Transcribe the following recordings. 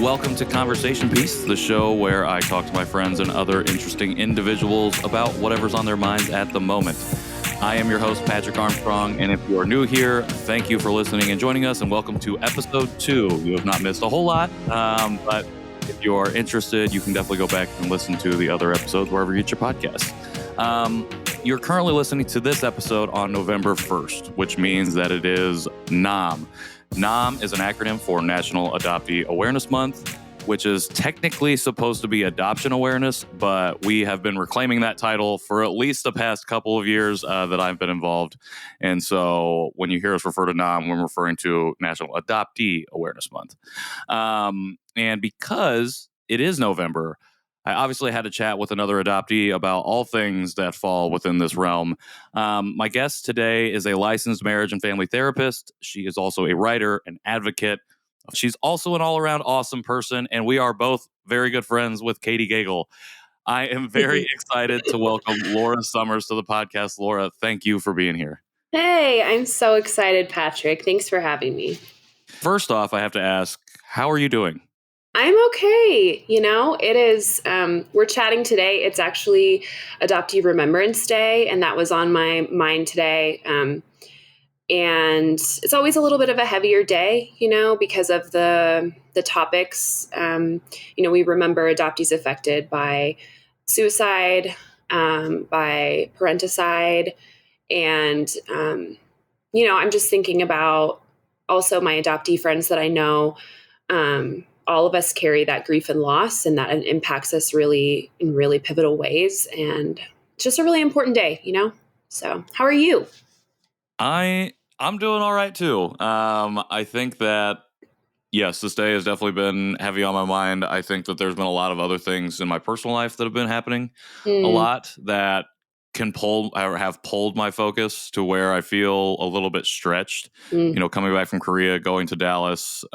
Welcome to Conversation Piece, the show where I talk to my friends and other interesting individuals about whatever's on their minds at the moment. I am your host, Patrick Armstrong, and if you are new here, thank you for listening and joining us, and welcome to episode 2. You have not missed a whole lot, but if you are interested, you can definitely go back and listen to the other episodes wherever you get your podcasts. You're currently listening to this episode on November 1st, which means that it is NAAM. NAAM is an acronym for National Adoptee Awareness Month, which is technically supposed to be adoption awareness, but we have been reclaiming that title for at least the past couple of years that I've been involved. And so when you hear us refer to NAAM, we're referring to National Adoptee Awareness Month. And because it is November, I obviously had to chat with another adoptee about all things that fall within this realm. My guest today is a licensed marriage and family therapist. She is also a writer, an advocate. She's also an all-around awesome person, and we are both very good friends with Katie Gagel. I am very excited to welcome Laura Summers to the podcast. Laura, thank you for being here. Hey, I'm so excited, Patrick. Thanks for having me. First off, I have to ask, how are you doing? I'm okay. It is, we're chatting today. It's actually Adoptee Remembrance Day, and that was on my mind today. And it's always a little bit of a heavier day, because of the topics. We remember adoptees affected by suicide, by parenticide. And, I'm just thinking about also my adoptee friends that I know. All of us carry that grief and loss, and that impacts us in really pivotal ways. And it's just a really important day, So how are you? I'm doing all right too. I think that, yes, this day has definitely been heavy on my mind. I think that there's been a lot of other things in my personal life that have been happening a lot that have pulled my focus to where I feel a little bit stretched, coming back from Korea, going to Dallas,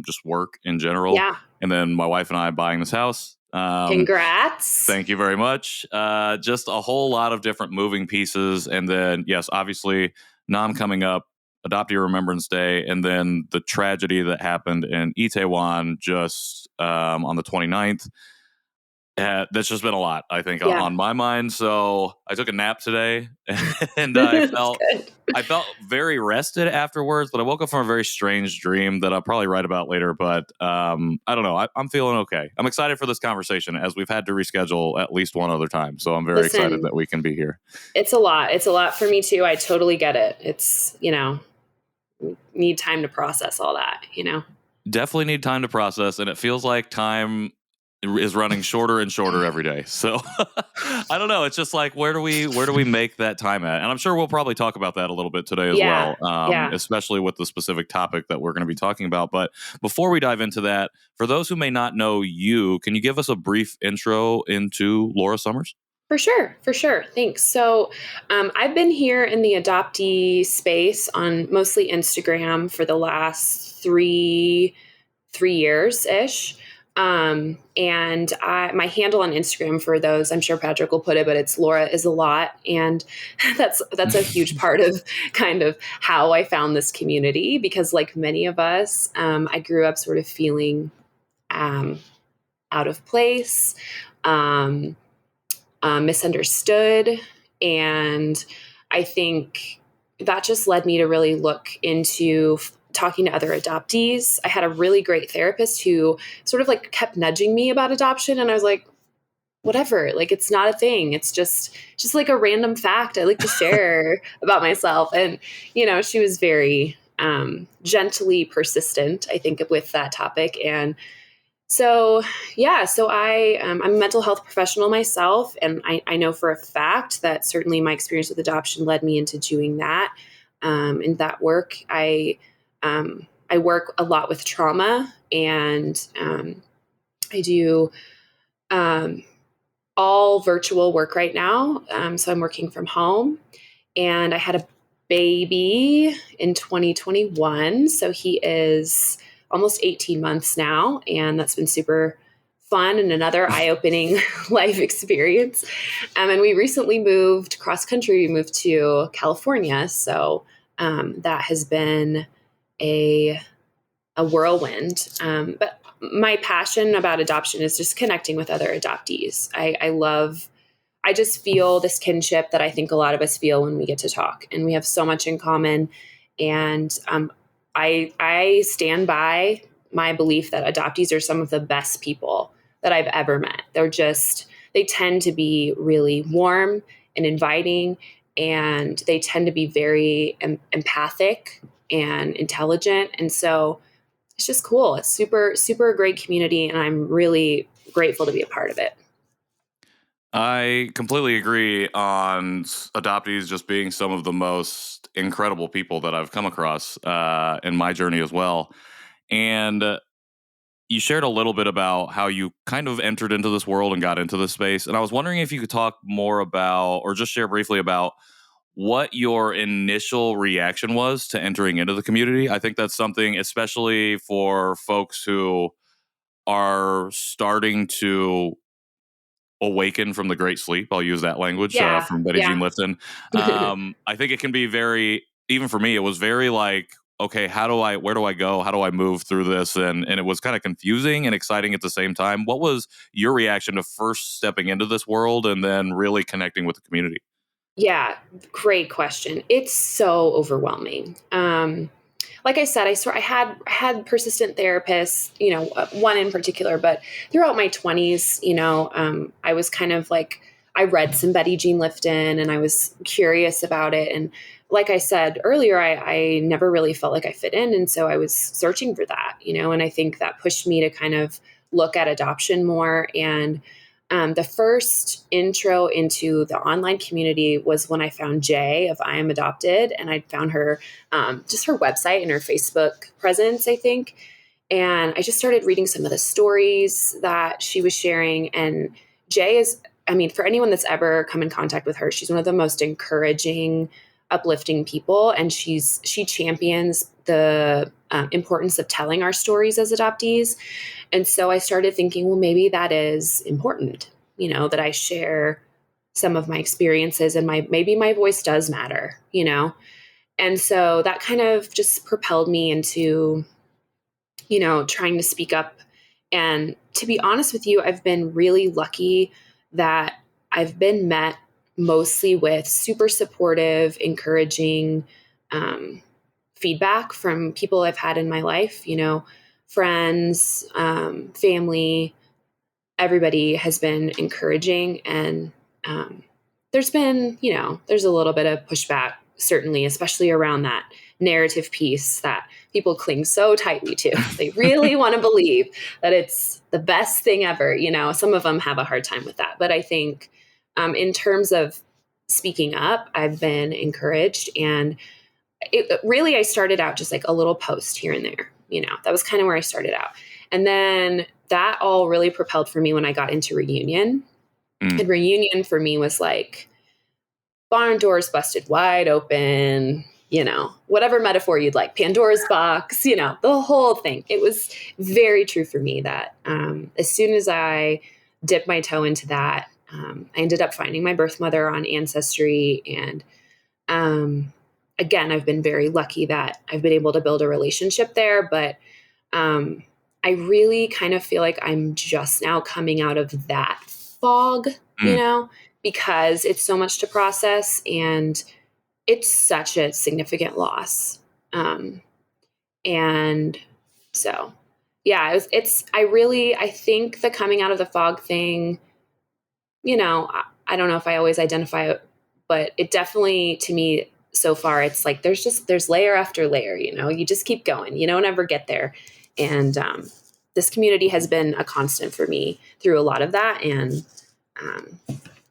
just work in general. Yeah. And then my wife and I buying this house. Congrats. Thank you very much. Just a whole lot of different moving pieces. And then, yes, obviously NAAM coming up, Adoptee Remembrance Day, and then the tragedy that happened in Itaewon just on the 29th. That's just been a lot, I think, on my mind. So I took a nap today, and I felt very rested afterwards. But I woke up from a very strange dream that I'll probably write about later. But I don't know. I'm feeling okay. I'm excited for this conversation, as we've had to reschedule at least one other time. So I'm very excited that we can be here. It's a lot. It's a lot for me too. I totally get it. It's need time to process all that. Definitely need time to process, and it feels like time is running shorter and shorter every day. So I don't know. It's just like, where do we make that time at? And I'm sure we'll probably talk about that a little bit today as well, especially with the specific topic that we're going to be talking about. But before we dive into that, for those who may not know you, can you give us a brief intro into Laura Summers? For sure. Thanks. So I've been here in the adoptee space on mostly Instagram for the last three years-ish. And my handle on Instagram, for those, I'm sure Patrick will put it, but it's Laura is a lot. And that's a huge part of kind of how I found this community, because like many of us, I grew up sort of feeling, out of place, misunderstood. And I think that just led me to really look into talking to other adoptees. I had a really great therapist who sort of like kept nudging me about adoption. And I was like, whatever, like, it's not a thing. It's just like a random fact I like to share about myself. And, she was very gently persistent, I think, with that topic. And so I'm a mental health professional myself. And I know for a fact that certainly my experience with adoption led me into doing that. In that work, I work a lot with trauma, and I do all virtual work right now. So I'm working from home, and I had a baby in 2021. So he is almost 18 months now, and that's been super fun and another eye-opening life experience. And we recently moved cross country. We moved to California. So that has been a whirlwind. But my passion about adoption is just connecting with other adoptees. I just feel this kinship that I think a lot of us feel when we get to talk, and we have so much in common. And I stand by my belief that adoptees are some of the best people that I've ever met. They tend to be really warm and inviting, and they tend to be very empathic and intelligent. And so it's just cool. It's super, super great community, and I'm really grateful to be a part of it. I completely agree on adoptees just being some of the most incredible people that I've come across in my journey as well. And you shared a little bit about how you kind of entered into this world and got into this space. And I was wondering if you could talk more about, or just share briefly about, what your initial reaction was to entering into the community. I think that's something, especially for folks who are starting to awaken from the great sleep. I'll use that language Yeah. from Betty Jean Yeah. Lifton. I think it can be very, even for me, it was very like, okay, where do I go? How do I move through this? And it was kind of confusing and exciting at the same time. What was your reaction to first stepping into this world and then really connecting with the community? Yeah, great question. It's so overwhelming. Like I said, I had persistent therapists, one in particular, but throughout my 20s, I was kind of like, I read some Betty Jean Lifton and I was curious about it. And like I said earlier, I never really felt like I fit in. And so I was searching for that, and I think that pushed me to kind of look at adoption more. And the first intro into the online community was when I found Jay of I Am Adopted, and I found her, just her website and her Facebook presence, I think. And I just started reading some of the stories that she was sharing. And Jay is, I mean, for anyone that's ever come in contact with her, she's one of the most encouraging, uplifting people. And she champions the importance of telling our stories as adoptees. And so I started thinking, well, maybe that is important, that I share some of my experiences, and maybe my voice does matter. And so that kind of just propelled me into, trying to speak up. And to be honest with you, I've been really lucky that I've been met mostly with super supportive, encouraging feedback from people I've had in my life, friends, family. Everybody has been encouraging. And there's been, there's a little bit of pushback, certainly, especially around that narrative piece that people cling so tightly to. They really want to believe that it's the best thing ever. Some of them have a hard time with that. But I think in terms of speaking up, I've been encouraged. And really, I started out just like a little post here and there. That was kind of where I started out. And then that all really propelled for me when I got into Reunion. And Reunion for me was like barn doors busted wide open, whatever metaphor you'd like, Pandora's box, the whole thing. It was very true for me that as soon as I dipped my toe into that, I ended up finding my birth mother on Ancestry. And again, I've been very lucky that I've been able to build a relationship there. But I really kind of feel like I'm just now coming out of that fog, because it's so much to process and it's such a significant loss. And so, yeah, I think the coming out of the fog thing, I don't know if I always identify it, but it definitely, to me, so far, it's like there's layer after layer, you just keep going, you don't ever get there. And this community has been a constant for me through a lot of that. And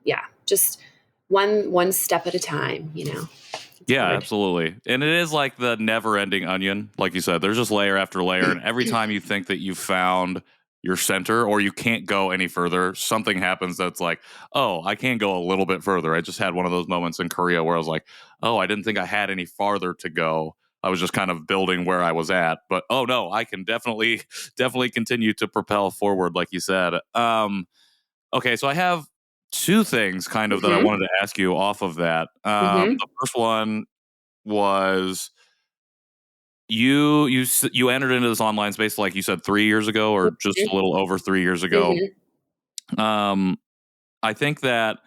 yeah, just one step at a time, Yeah, hard. absolutely. And it is like the never ending onion. Like you said, there's just layer after layer. And every time you think that you've found your center or you can't go any further, something happens that's like, oh, I can go a little bit further. I just had one of those moments in Korea where I was like, oh, I didn't think I had any farther to go. I was just kind of building where I was at. But oh no, I can definitely continue to propel forward, like you said. Okay, so I have two things kind of that I Mm-hmm. wanted to ask you off of that. Mm-hmm. The first one was you entered into this online space, like you said, 3 years ago, or just a little over 3 years ago. Mm-hmm. I think that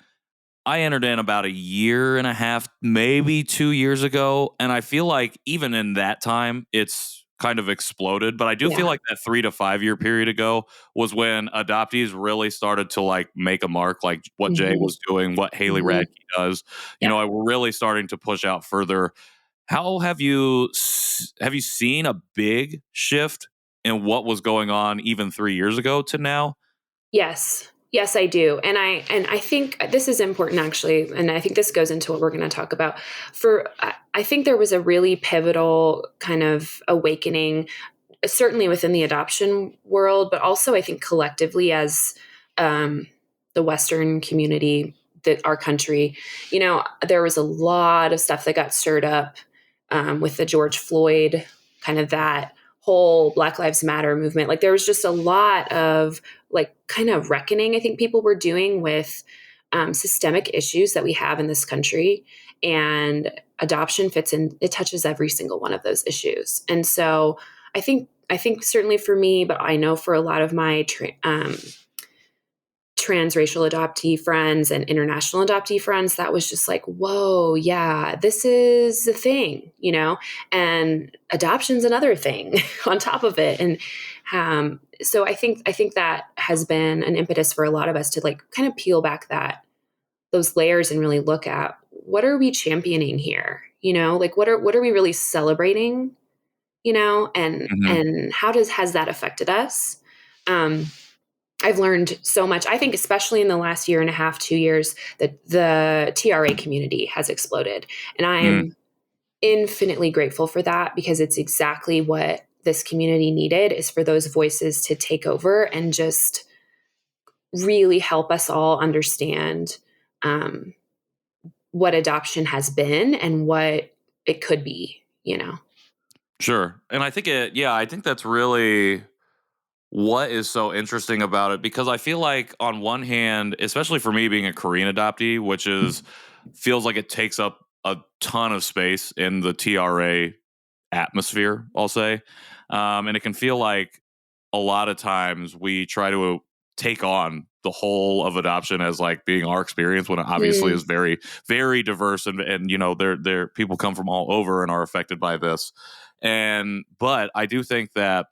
I entered in about a year and a half, maybe 2 years ago, and I feel like even in that time, it's kind of exploded. But I do feel Yeah. like that 3 to 5 year period ago was when adoptees really started to like make a mark, like what Jay Mm-hmm. was doing, what Haley Mm-hmm. Radke does. Yeah. We're really starting to push out further. How have you seen a big shift in what was going on even 3 years ago to now? Yes. Yes, I do. And I think this is important actually, and I think this goes into what we're going to talk about. I think there was a really pivotal kind of awakening, certainly within the adoption world, but also I think collectively as um, the Western community, that our country, there was a lot of stuff that got stirred up with the George Floyd, kind of that whole Black Lives Matter movement. Like there was just a lot of like kind of reckoning I think people were doing with systemic issues that we have in this country, and adoption fits in. It touches every single one of those issues, and so I think certainly for me, but I know for a lot of my transracial adoptee friends and international adoptee friends, that was just like, whoa, yeah, this is a thing, and adoption's another thing on top of it. And so I think that has been an impetus for a lot of us to like kind of peel back those layers and really look at what are we championing here, like what are we really celebrating, Mhm. and how has that affected us? I've learned so much. I think, especially in the last year and a half, 2 years, that the TRA community has exploded. And I Mm, am infinitely grateful for that, because it's exactly what this community needed, is for those voices to take over and just really help us all understand um, what adoption has been and what it could be. sure. And I think that's really what is so interesting about it, because I feel like on one hand, especially for me being a Korean adoptee, which is feels like it takes up a ton of space in the TRA atmosphere, I'll say. And it can feel like a lot of times we try to take on the whole of adoption as like being our experience, when it obviously Mm, is very, very diverse, and there people come from all over and are affected by this. And but I do think that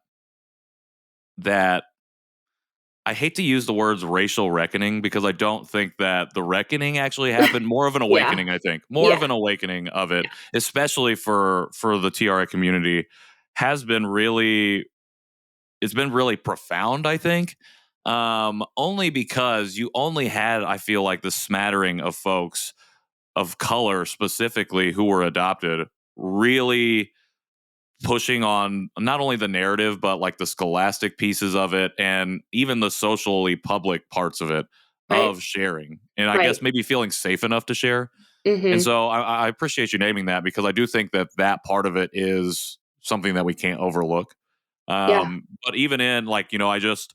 I hate to use the words racial reckoning, because I don't think that the reckoning actually happened. More of an yeah. awakening, I think. More of Yeah. an awakening of it, especially for the TRA community, has been really it's been really profound, I think. Only because you only had, I feel like, the smattering of folks of color specifically who were adopted, really pushing on not only the narrative but like the scholastic pieces of it, and even the socially public parts of it, Right. of sharing, and I guess Right. maybe feeling safe enough to share. And Hmm. so I appreciate you naming that, because I do think that that part of it is something that we can't overlook. Yeah. But even in like, I just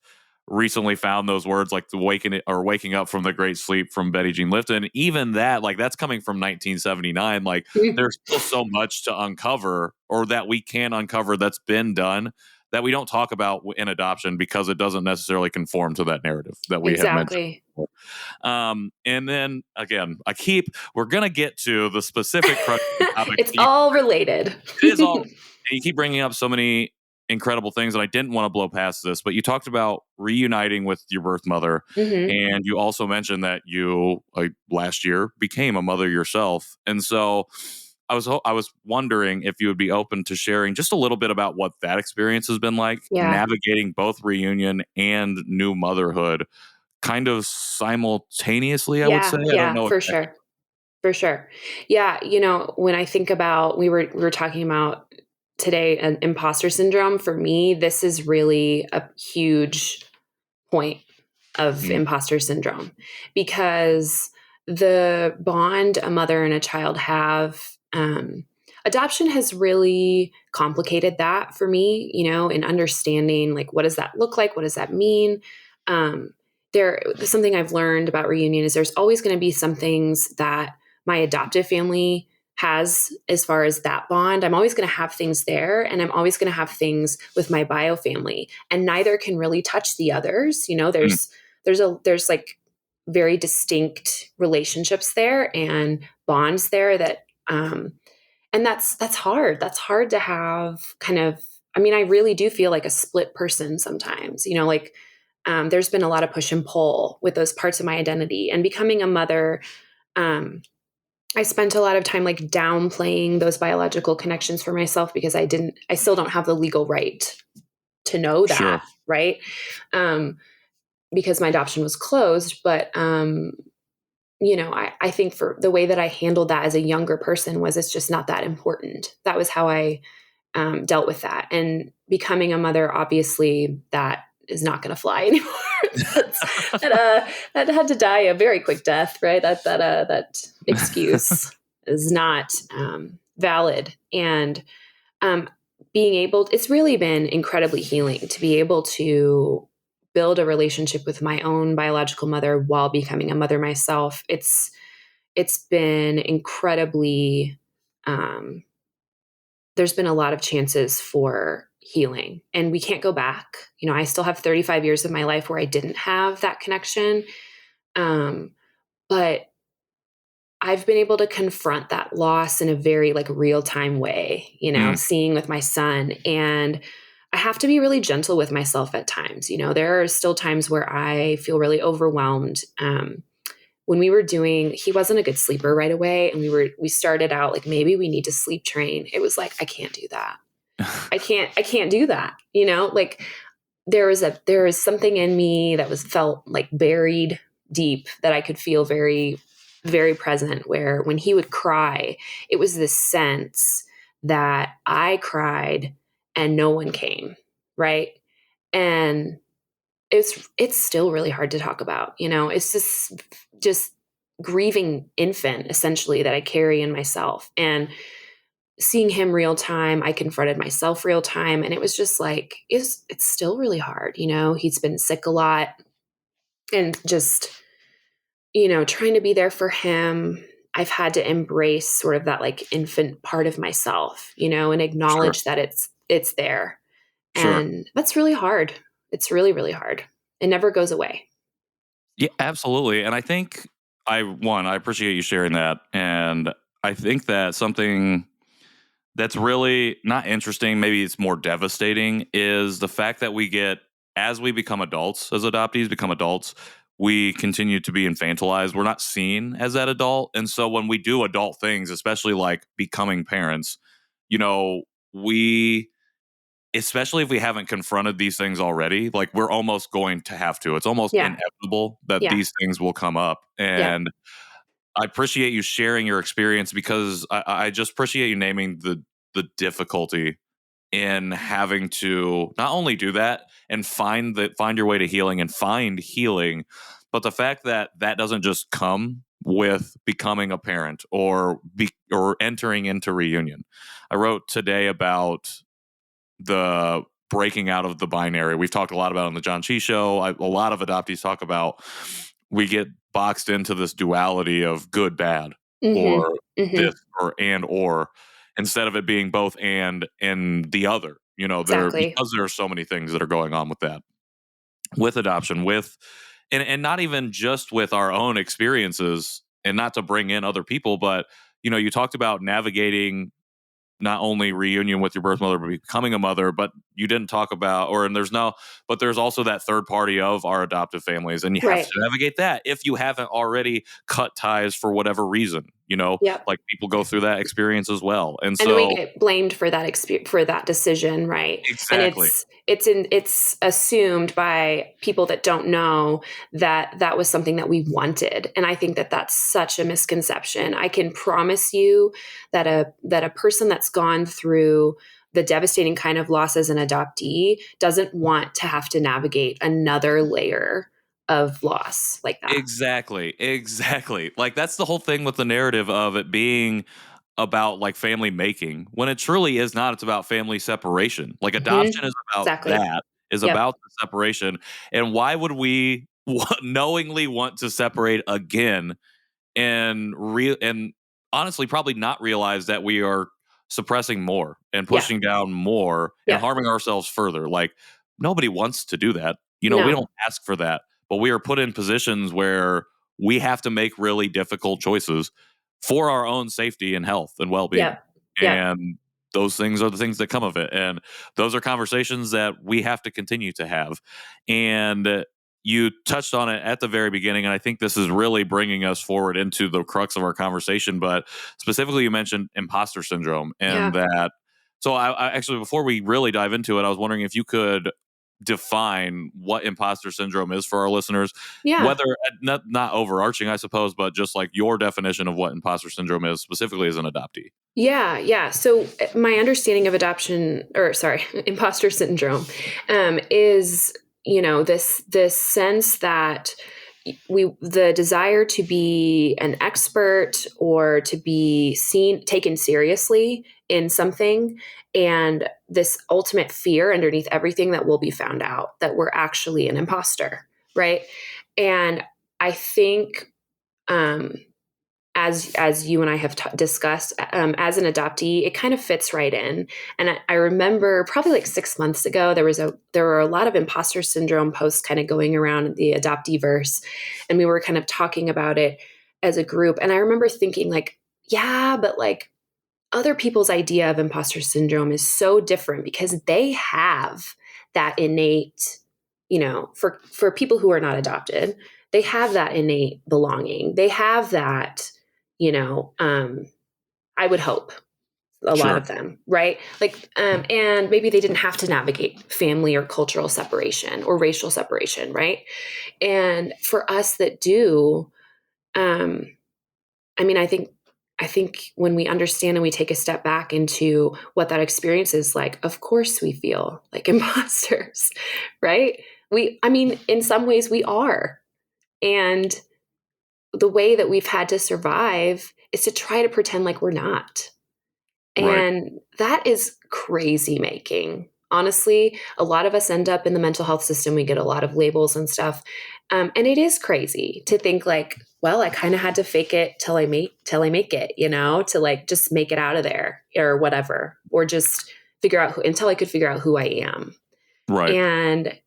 recently found those words like the waking up from the great sleep from Betty Jean Lifton. Even that, like, that's coming from 1979. Like, there's still so much to uncover, or that we can uncover, that's been done, that we don't talk about in adoption, because it doesn't necessarily conform to that narrative that we have mentioned Exactly. before. And then again, we're gonna get to the specific crux of the topic. It's all related. It is all. And you keep bringing up so many incredible things, and I didn't want to blow past this, but you talked about reuniting with your birth mother, Hmm. and you also mentioned that you last year became a mother yourself, and so I was wondering if you would be open to sharing just a little bit about what that experience has been like, Yeah. navigating both reunion and new motherhood, kind of simultaneously. I would say, Yeah. I don't Yeah. know For exactly. sure. For sure. Yeah. When I think about, we were talking about today, an imposter syndrome. For me, this is really a huge point of Mm, imposter syndrome, because the bond a mother and a child have, adoption has really complicated that for me, in understanding like what does that look like, what does that mean. um, something I've learned about reunion is there's always going to be some things that my adoptive family has as far as that bond. I'm always going to have things there, and I'm always going to have things with my bio family, and neither can really touch the others. Mm. There's like very distinct relationships there and bonds there that and that's hard. That's hard to have kind of. I mean, I really do feel like a split person sometimes. Like there's been a lot of push and pull with those parts of my identity, and becoming a mother. I spent a lot of time like downplaying those biological connections for myself because I still don't have the legal right to know Sure. that, right? Because my adoption was closed. But, I think for the way that I handled that as a younger person was it's just not that important. That was how I dealt with that. And becoming a mother, obviously, that is not going to fly anymore. That had to die a very quick death, right? That excuse is not valid. And it's really been incredibly healing to be able to build a relationship with my own biological mother while becoming a mother myself. It's been incredibly. There's been a lot of chances for healing, and we can't go back. I still have 35 years of my life where I didn't have that connection. But I've been able to confront that loss in a very like real time way, Mm. seeing with my son. And I have to be really gentle with myself at times. There are still times where I feel really overwhelmed. When he wasn't a good sleeper right away. And we started out like, maybe we need to sleep train. It was like, I can't do that. I can't do that. Like there is something in me that felt like buried deep that I could feel very, very present, where when he would cry, it was this sense that I cried and no one came. Right. And it's still really hard to talk about. It's just grieving infant essentially that I carry in myself. And seeing him real time, I confronted myself real time. And it was just like, it's still really hard. He's been sick a lot, and just, trying to be there for him. I've had to embrace sort of that like infant part of myself, and Sure. acknowledge that it's there. Sure. And that's really hard. It's really, really hard. It never goes away. Yeah, absolutely. And I think I appreciate you sharing that. And I think that something that's really not interesting, maybe it's more devastating, is the fact that as we become adults, as adoptees become adults, we continue to be infantilized. We're not seen as that adult. And so when we do adult things, especially like becoming parents, you know, we, especially if we haven't confronted these things already, like we're almost going to have to. It's almost Yeah. inevitable that Yeah. these things will come up. Yeah. And I appreciate you sharing your experience, because I just appreciate you naming the difficulty in having to not only do that and find your way to healing and find healing, but the fact that that doesn't just come with becoming a parent or entering into reunion. I wrote today about the breaking out of the binary. We've talked a lot about it on the John Chi show. A lot of adoptees talk about we get boxed into this duality of good, bad, Mm-hmm. or Mm-hmm. this or instead of it being both and the other. Exactly. Because there are so many things that are going on with that, with adoption, with and not even just with our own experiences, and not to bring in other people, but you talked about navigating not only reunion with your birth mother, but becoming a mother. But you didn't talk about, but there's also that third party of our adoptive families, and you have Right. to navigate that if you haven't already cut ties for whatever reason. Yep. Like people go through that experience as well, and And we so get blamed for that for that decision, right? And exactly, it's assumed by people that don't know that that was something that we wanted. And I think that that's such a misconception. I can promise you that a person that's gone through the devastating kind of loss as an adoptee doesn't want to have to navigate another layer of loss like that. exactly. Like that's the whole thing with the narrative of it being about like family making, when it truly is not. It's about family separation. Like adoption Mhm. is about Exactly. Yep. about the separation. And why would we knowingly want to separate again and honestly probably not realize that we are suppressing more and Yeah. pushing down more and Yeah. harming ourselves further. Like, nobody wants to do that. We No. don't ask for that, but we are put in positions where we have to make really difficult choices for our own safety and health and well-being. Yep. Yep. And those things are the things that come of it. And those are conversations that we have to continue to have. And you touched on it at the very beginning, and I think this is really bringing us forward into the crux of our conversation. But specifically, you mentioned imposter syndrome, and Yeah. that. So, I actually, before we really dive into it, I was wondering if you could define what imposter syndrome is for our listeners, Yeah. whether not overarching, I suppose, but just like your definition of what imposter syndrome is specifically as an adoptee. Yeah, yeah. So my understanding of adoption, or sorry, imposter syndrome, is this sense that the desire to be an expert or to be seen, taken seriously in something, and this ultimate fear underneath everything that we'll be found out that we're actually an imposter, right? And I think um, as you and I have discussed, as an adoptee, it kind of fits right in. And I remember probably like 6 months ago, there were a lot of imposter syndrome posts kind of going around the adoptee verse, and we were kind of talking about it as a group. And I remember thinking like, yeah, but like other people's idea of imposter syndrome is so different because they have that innate, for people who are not adopted, they have that innate belonging. They have that, you know, um, I would hope a lot Sure. of them, right? Like, and maybe they didn't have to navigate family or cultural separation or racial separation, right? And for us that do, um, I mean, I think when we understand and we take a step back into what that experience is like, of course we feel like imposters, right? I mean, in some ways we are. And the way that we've had to survive is to try to pretend like we're not. Right. And that is crazy making. Honestly, a lot of us end up in the mental health system. We get a lot of labels and stuff. And it is crazy to think like, well, I kind of had to fake it till I make it, to like just make it out of there or whatever, or just figure out until I could figure out who I am. Right. And,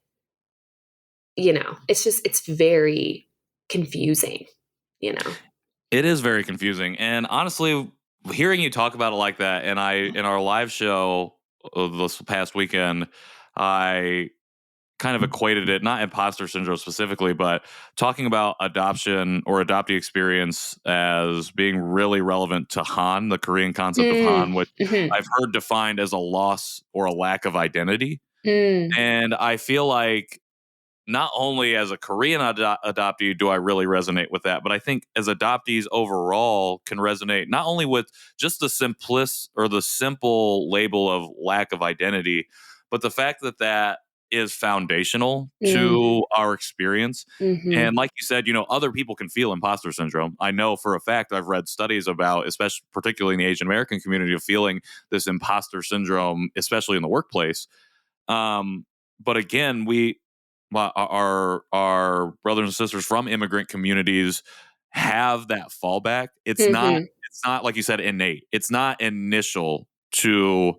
it's very confusing, you know? It is very confusing. And honestly, hearing you talk about it like that, and in our live show this past weekend, I kind of equated it, not imposter syndrome specifically, but talking about adoption or adoptee experience as being really relevant to Han, the Korean concept of Mm, Han, which hmm I've heard defined as a loss or a lack of identity. mm, And I feel like not only as a Korean adoptee do I really resonate with that, but I think as adoptees overall can resonate not only with just the the simple label of lack of identity, but the fact that that is foundational mm, to our experience. hmm And like you said, other people can feel imposter syndrome. I know for a fact I've read studies about, especially particularly in the Asian American community, of feeling this imposter syndrome, especially in the workplace. But again, our brothers and sisters from immigrant communities have that fallback. hmm It's not like you said innate. It's not initial to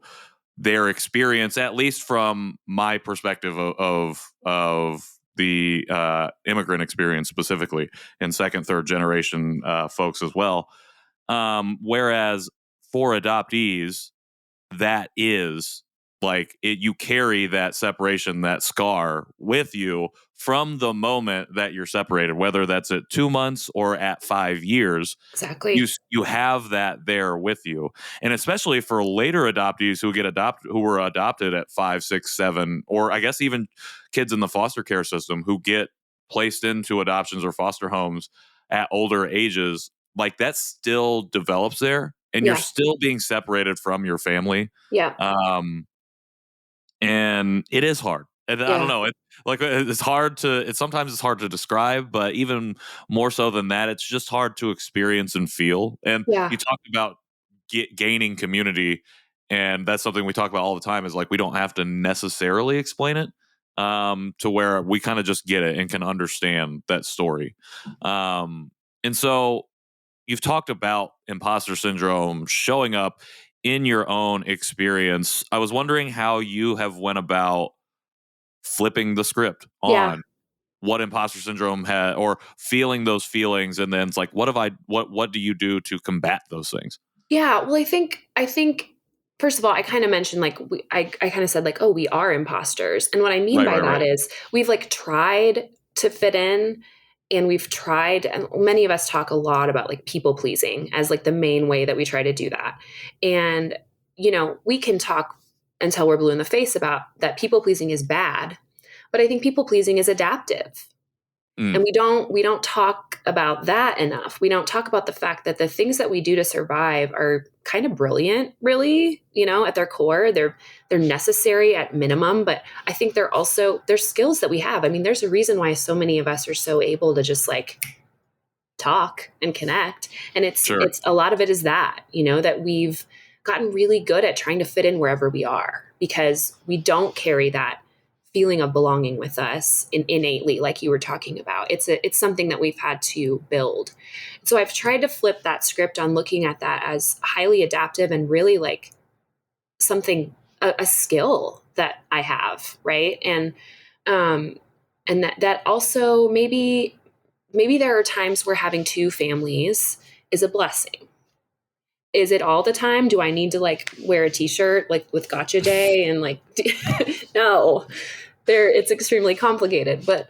their experience, at least from my perspective of the immigrant experience specifically, and second, third generation folks as well. Whereas for adoptees, that is like you carry that separation, that scar with you from the moment that you're separated, whether that's at 2 months or at 5 years. Exactly. You have that there with you. And especially for later adoptees who were adopted at 5, 6, 7, or I guess even kids in the foster care system who get placed into adoptions or foster homes at older ages, like that still develops there, and you're Yeah. still being separated from your family. Yeah. um and it is hard, and I don't Yeah. know, sometimes it's hard to describe, but even more so than that, it's just hard to experience and feel. And Yeah. you talked about gaining community, and that's something we talk about all the time, is like we don't have to necessarily explain it, to where we kind of just get it and can understand that story. And so you've talked about imposter syndrome showing up in your own experience. I was wondering how you have went about flipping the script Yeah. on what imposter syndrome had, or feeling those feelings, and then it's like, what do you do to combat those things? Yeah. Well, I think first of all, I kind of mentioned like I kind of said like, oh, we are imposters. And what I mean Right, by right, that right. is we've like tried to fit in, and we've tried, and many of us talk a lot about like people pleasing as like the main way that we try to do that. And, we can talk until we're blue in the face about that people pleasing is bad, but I think people pleasing is adaptive. Mm, And we don't talk about that enough. We don't talk about the fact that the things that we do to survive are kind of brilliant, really, at their core. They're necessary at minimum, but I think they're skills that we have. I mean, there's a reason why so many of us are so able to just like talk and connect. And it's sure. it's a lot of it is that we've gotten really good at trying to fit in wherever we are because we don't carry that feeling of belonging with us innately, like you were talking about. It's something that we've had to build. So I've tried to flip that script on looking at that as highly adaptive and really like something, a skill that I have, right? Um and that also maybe there are times where having two families is a blessing. Is it all the time? Do I need to like wear a t-shirt like with gotcha day and like no. It's extremely complicated, but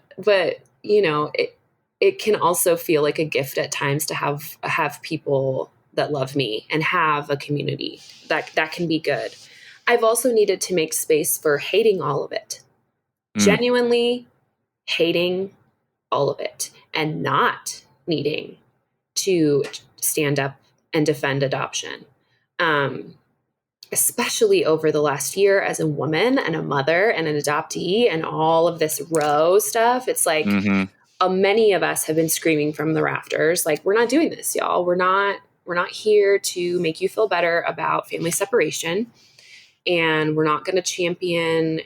it can also feel like a gift at times to have people that love me and have a community that can be good. I've also needed to make space for hating all of it. Mm, Genuinely hating all of it and not needing to stand up and defend adoption. Um, Especially over the last year as a woman and a mother and an adoptee and all of this row stuff. It's like hmm. many of us have been screaming from the rafters, like, we're not doing this, y'all. We're not here to make you feel better about family separation. And we're not going to champion,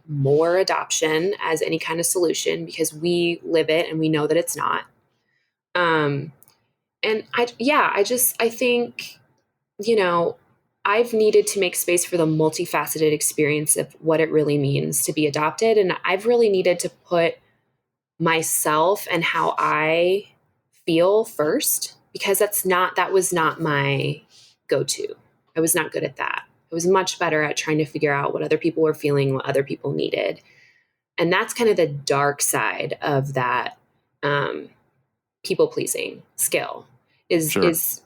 more adoption as any kind of solution because we live it and we know that it's not. Um, and I think, you know, I've needed to make space for the multifaceted experience of what it really means to be adopted. And I've really needed to put myself and how I feel first because that was not my go to. I was not good at that. I was much better at trying to figure out what other people were feeling, what other people needed. And that's kind of the dark side of that um, people pleasing skill Sure. is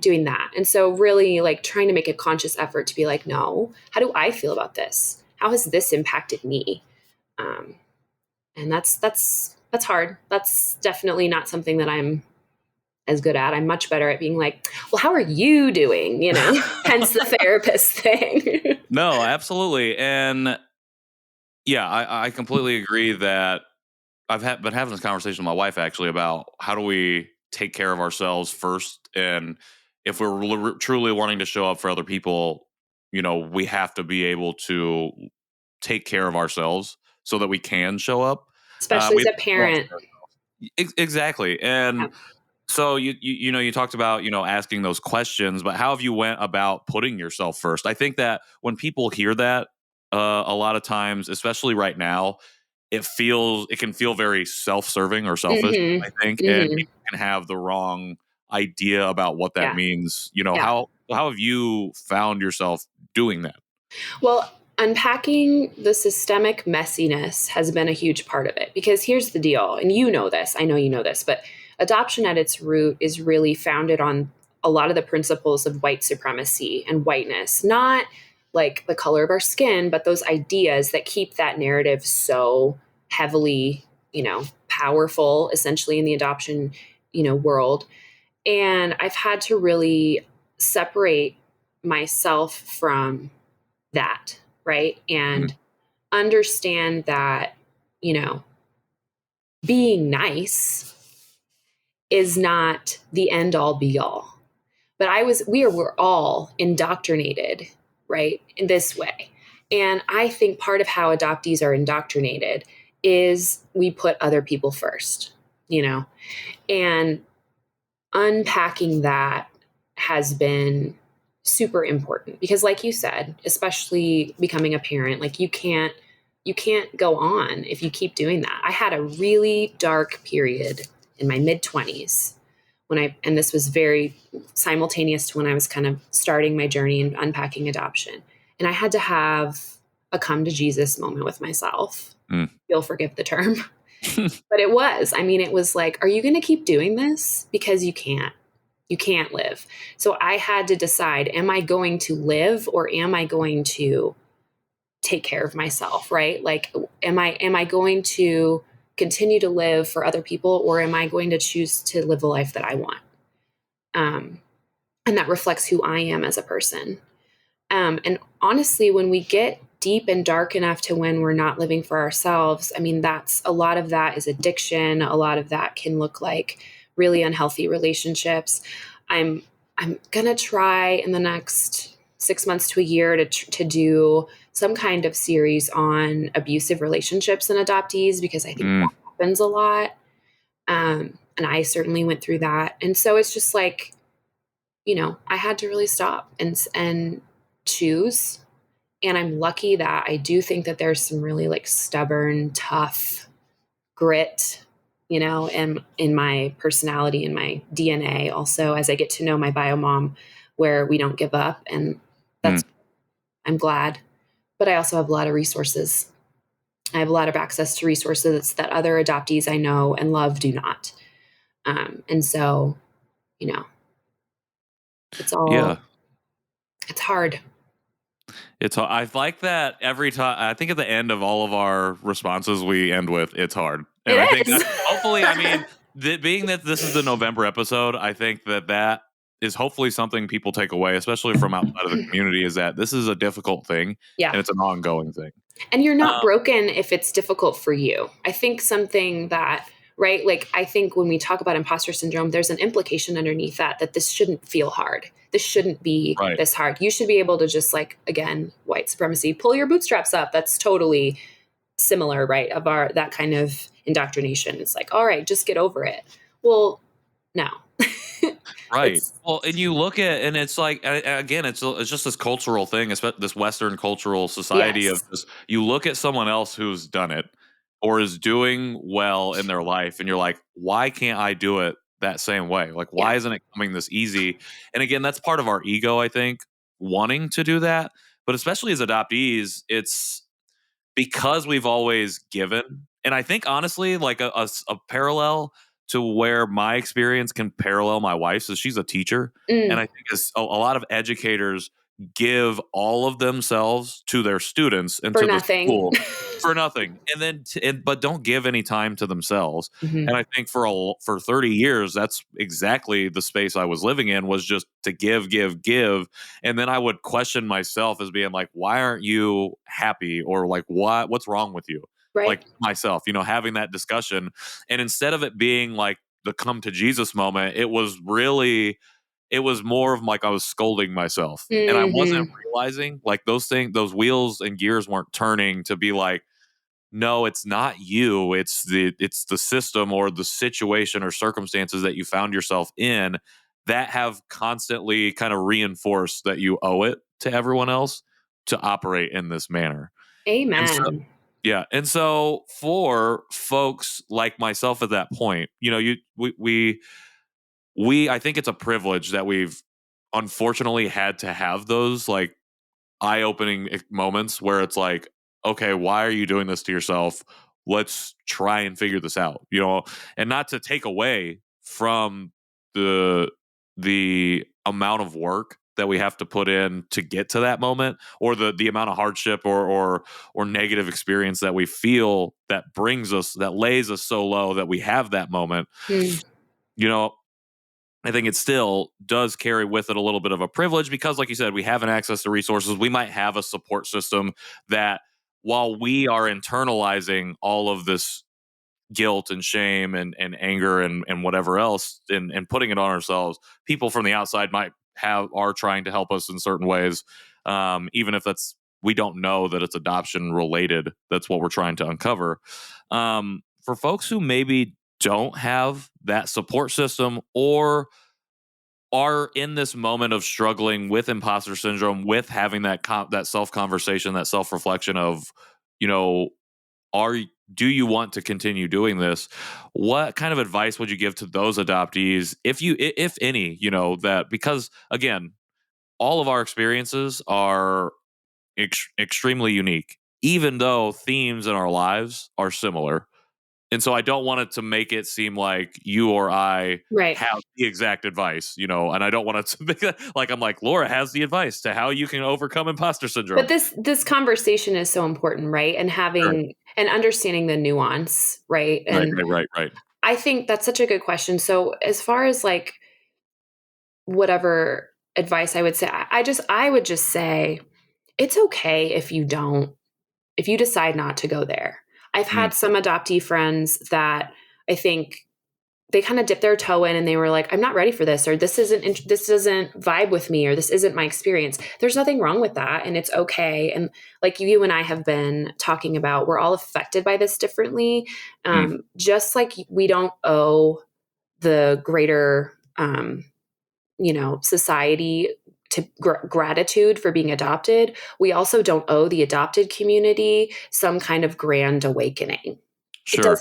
doing that. And so really like trying to make a conscious effort to be like, no, how do I feel about this? How has this impacted me? um, and that's hard. That's definitely not something that I'm as good at. I'm much better at being like, well, how are you doing, hence the therapist thing. No, absolutely. And yeah, I completely agree that been having this conversation with my wife actually about how do we take care of ourselves first. And if we're truly wanting to show up for other people, we have to be able to take care of ourselves so that we can show up. Especially We as a parent. exactly. And Yeah. so you talked about asking those questions, but how have you went about putting yourself first? I think that when people hear that, a lot of times, especially right now, it can feel very self-serving or selfish, Hmm. I think, and Hmm. people can have the wrong idea about what that Yeah. means. Yeah. How have you found yourself doing that? Well, unpacking the systemic messiness has been a huge part of it because here's the deal, and you know this, I know you know this, but adoption at its root is really founded on a lot of the principles of white supremacy and whiteness, not like the color of our skin, but those ideas that keep that narrative so heavily, powerful essentially in the adoption, world. And I've had to really separate myself from that, right? Mhm. And understand that, you know, being nice is not the end all be all. But we're all indoctrinated, right, in this way. And I think part of how adoptees are indoctrinated is we put other people first, you know? And unpacking that has been super important because, like you said, especially becoming a parent, like you can't go on if you keep doing that. I had a really dark period in my mid-20s and this was very simultaneous to when I was kind of starting my journey and unpacking adoption. And I had to have a come to Jesus moment with myself. You'll forgive the term. But it was. I mean, it was like, are you going to keep doing this? Because you can't. You can't live. So I had to decide, am I going to live or am I going to take care of myself, right? Like, am I going to continue to live for other people or am I going to choose to live the life that I want? And that reflects who I am as a person. And honestly, when we get deep and dark enough to when we're not living for ourselves, I mean, that's a lot of that is addiction. A lot of that can look like really unhealthy relationships. I'm gonna try in the next 6 months to a year to do some kind of series on abusive relationships and adoptees because I think that happens a lot. And I certainly went through that. And so it's just like, I had to really stop and choose. And I'm lucky that I do think that there's some really like stubborn, tough grit, in my personality and my DNA also as I get to know my bio mom where we don't give up. And I'm glad. But I also have a lot of resources. I have a lot of access to resources that other adoptees I know and love do not. And so, it's all, it's hard. I like that every time. I think at the end of all of our responses, we end with "it's hard," and It I think is. that hopefully, I mean, being that this is the November episode, I think that is hopefully something people take away, especially from outside of the community, is that this is a difficult thing, Yeah. and it's an ongoing thing. And you're not broken if it's difficult for you. I think something that, right, like I think when we talk about imposter syndrome, there's an implication underneath that this shouldn't feel hard. This shouldn't be this hard. You should be able to just like, again, white supremacy, pull your bootstraps up. That's totally similar, right, of that kind of indoctrination. It's like, all right, just get over it. Well, no. Right. Well, and you look at, and it's like, again, it's just this cultural thing, this Western cultural society of just, you look at someone else who's done it or is doing well in their life, and you're like, why can't I do it that same way? Like, why isn't it coming this easy? And again, that's part of our ego, I think, wanting to do that. But especially as adoptees, it's because we've always given. And I think honestly, like a parallel to where my experience can parallel my wife's is she's a teacher. And I think as a lot of educators give all of themselves to their students and for to nothing. the school for nothing. And then, but don't give any time to themselves. And I think for 30 years, that's exactly the space I was living in, was just to give, give, give. And then I would question myself as being like, why aren't you happy? Or like, what's wrong with you? Right. Like myself, having that discussion. And instead of it being like the come to Jesus moment, it was more of like I was scolding myself. And I wasn't realizing like those wheels and gears weren't turning to be like, no, it's not you. It's the system or the situation or circumstances that you found yourself in that have constantly kind of reinforced that you owe it to everyone else to operate in this manner. Amen. And so, yeah. And so for folks like myself at that point, I think it's a privilege that we've unfortunately had to have those like eye-opening moments where it's like, okay, why are you doing this to yourself? Let's try and figure this out, and not to take away from the amount of work that we have to put in to get to that moment, or the amount of hardship or negative experience that we feel that lays us so low that we have that moment. I think it still does carry with it a little bit of a privilege because, like you said, we have an access to resources. We might have a support system that, while we are internalizing all of this guilt and shame and anger and whatever else and putting it on ourselves, people from the outside are trying to help us in certain ways, even if we don't know that it's adoption related. That's what we're trying to uncover. For folks who maybe don't have that support system or are in this moment of struggling with imposter syndrome, with having that that self conversation, that self reflection of, you know, are do you want to continue doing this? What kind of advice would you give to those adoptees, if any, that, because again, all of our experiences are extremely unique, even though themes in our lives are similar. And so I don't want it to make it seem like you or I Right. have the exact advice, and I don't want it to make it like I'm like, Laura has the advice to how you can overcome imposter syndrome. But this conversation is so important, right? And Sure. having and understanding the nuance, right? Right, And right, right, right. I think that's such a good question. So as far as like whatever advice I would say, I would just say it's okay if you decide not to go there. I've Mm, had some adoptee friends that I think they kind of dipped their toe in and they were like, I'm not ready for this, or this doesn't vibe with me, or this isn't my experience. There's nothing wrong with that. And it's okay. And like you and I have been talking about, we're all affected by this differently. mm, Just like we don't owe the greater, society to gratitude for being adopted, we also don't owe the adopted community some kind of grand awakening. It sure.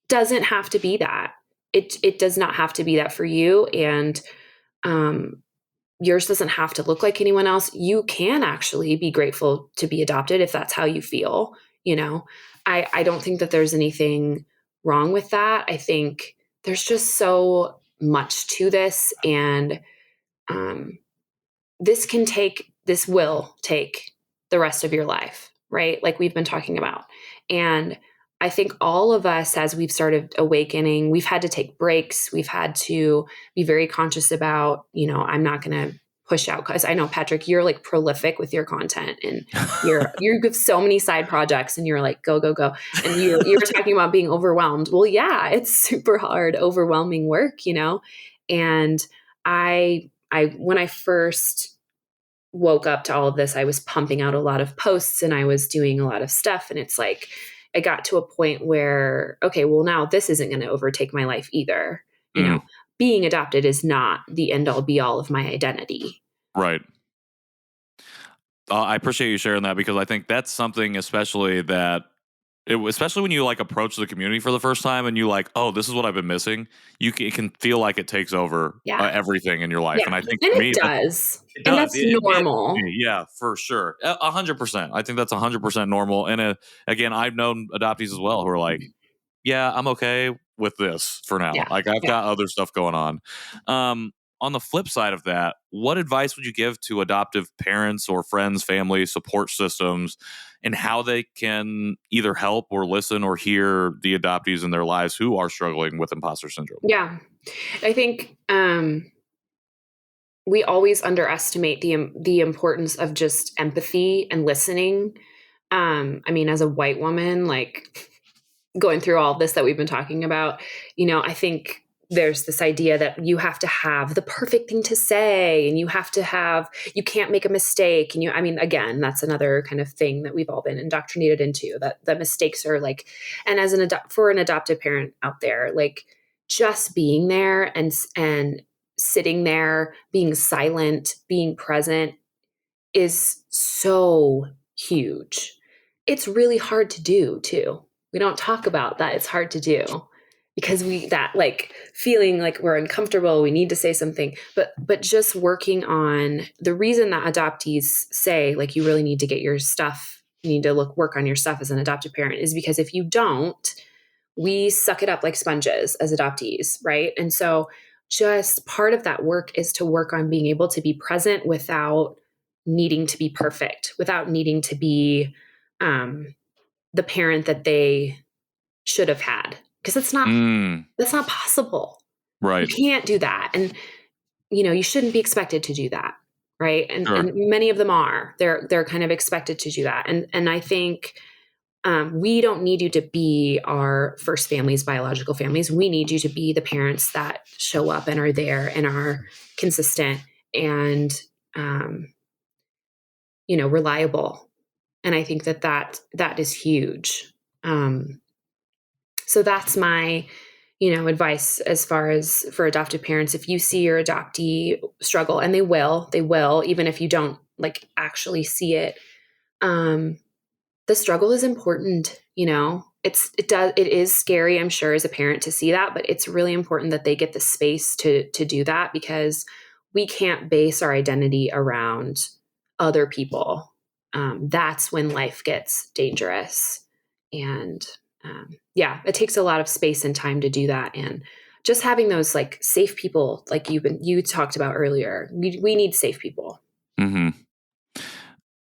doesn't have to be that. It does not have to be that for you, and um, yours doesn't have to look like anyone else. You can actually be grateful to be adopted if that's how you feel. I don't think that there's anything wrong with that. I think there's just so much to this, and um, this will take the rest of your life, right? Like we've been talking about. And I think all of us, as we've started awakening, we've had to take breaks. We've had to be very conscious about, I'm not going to push out, because I know, Patrick, you're like prolific with your content, and you have so many side projects, and you're like, go, go, go. And you were talking about being overwhelmed. Well, yeah, it's super hard, overwhelming work, and I when I first woke up to all of this, I was pumping out a lot of posts and I was doing a lot of stuff. And it's like, I got to a point where, okay, well, now this isn't going to overtake my life either. Mm, Being adopted is not the end all be all of my identity. right. I appreciate you sharing that, because I think that's something, especially especially when you like approach the community for the first time and you like, oh, this is what I've been missing. It can feel like it takes over Yeah. everything in your life. Yeah. And I think And for it me, does. it And does. that's normal. Yeah, for sure. 100%. I think that's 100% normal. And again, I've known adoptees as well who are like, yeah, I'm okay with this for now. Yeah. Like I've Yeah. got other stuff going on. On the flip side of that, what advice would you give to adoptive parents or friends, family, support systems, and how they can either help or listen or hear the adoptees in their lives who are struggling with imposter syndrome? Yeah. I think we always underestimate the importance of just empathy and listening. I mean, as a white woman, like going through all this that we've been talking about, I think there's this idea that you have to have the perfect thing to say, and you can't make a mistake. And I mean, again, that's another kind of thing that we've all been indoctrinated into, that mistakes are like, and as for an adoptive parent out there, like just being there and sitting there, being silent, being present is so huge. It's really hard to do too. We don't talk about that. It's hard to do because that like feeling like we're uncomfortable, we need to say something. But just working on the reason that adoptees say like you really need to get your stuff, you need to work on your stuff as an adoptive parent, is because if you don't, we suck it up like sponges as adoptees, right? And so just part of that work is to work on being able to be present without needing to be perfect, without needing to be the parent that they should have had, because Mm, that's not possible. You right. can't do that, and you shouldn't be expected to do that, right? And Sure. many of them are. They're kind of expected to do that, and I think we don't need you to be our first family's biological families. We need you to be the parents that show up and are there and are consistent and um, reliable. And I think that is huge. So that's my advice as far as for adoptive parents. If you see your adoptee struggle, and they will, even if you don't like actually see it, the struggle is important. It is scary, I'm sure, as a parent to see that, but it's really important that they get the space to do that, because we can't base our identity around other people. That's when life gets dangerous. And yeah, it takes a lot of space and time to do that. And just having those like safe people, like you talked about earlier, we need safe people. Mm-hmm.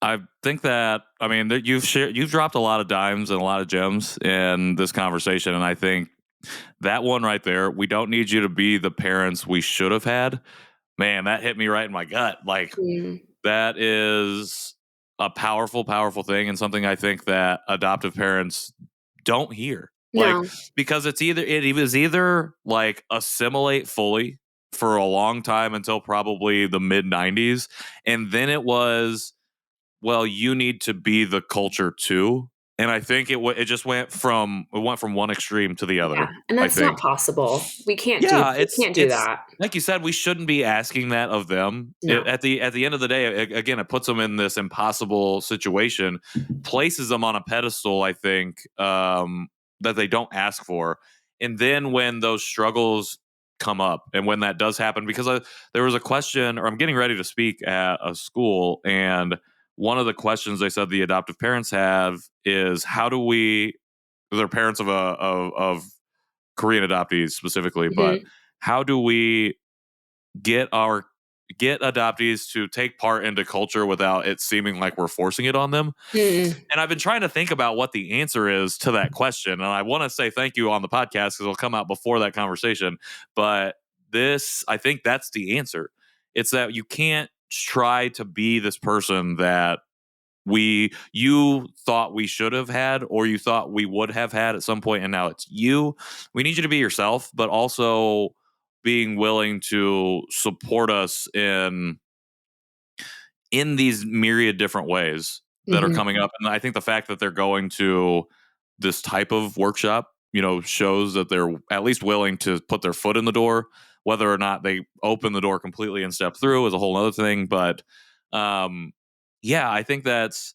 I think that, I mean, that you've dropped a lot of dimes and a lot of gems in this conversation. And I think that one right there, we don't need you to be the parents we should have had. Man, that hit me right in my gut. Like, that is a powerful, powerful thing, and something I think that adoptive parents don't hear. Like, No. because it was either like assimilate fully for a long time until probably the mid 90s, and then it was, well, you need to be the culture too. And I think it just went from one extreme to the Yeah, other. and I that's not think. possible. We can't do Yeah, it's that. like you said, we shouldn't be asking that of them. No. At the end of the day, again, it puts them in this impossible situation, places them on a pedestal. I think that they don't ask for, and then when those struggles come up, and when that does happen, because there was a question, or I'm getting ready to speak at a school, and one of the questions they said the adoptive parents have is, how do we? They're parents of Korean adoptees specifically, but Mhm. how do we get get adoptees to take part into culture without it seeming like we're forcing it on them? Mm-mm. And I've been trying to think about what the answer is to that question. And I want to say thank you on the podcast because it'll come out before that conversation. But I think that's the answer. It's that you can't try to be this person that you thought we should have had, or you thought we would have had at some point, and now it's you. We need you to be yourself, but also being willing to support us in these myriad different ways that are Mhm. coming up. And I think the fact that they're going to this type of workshop, shows that they're at least willing to put their foot in the door. Whether or not they open the door completely and step through is a whole other thing. But yeah, I think that's,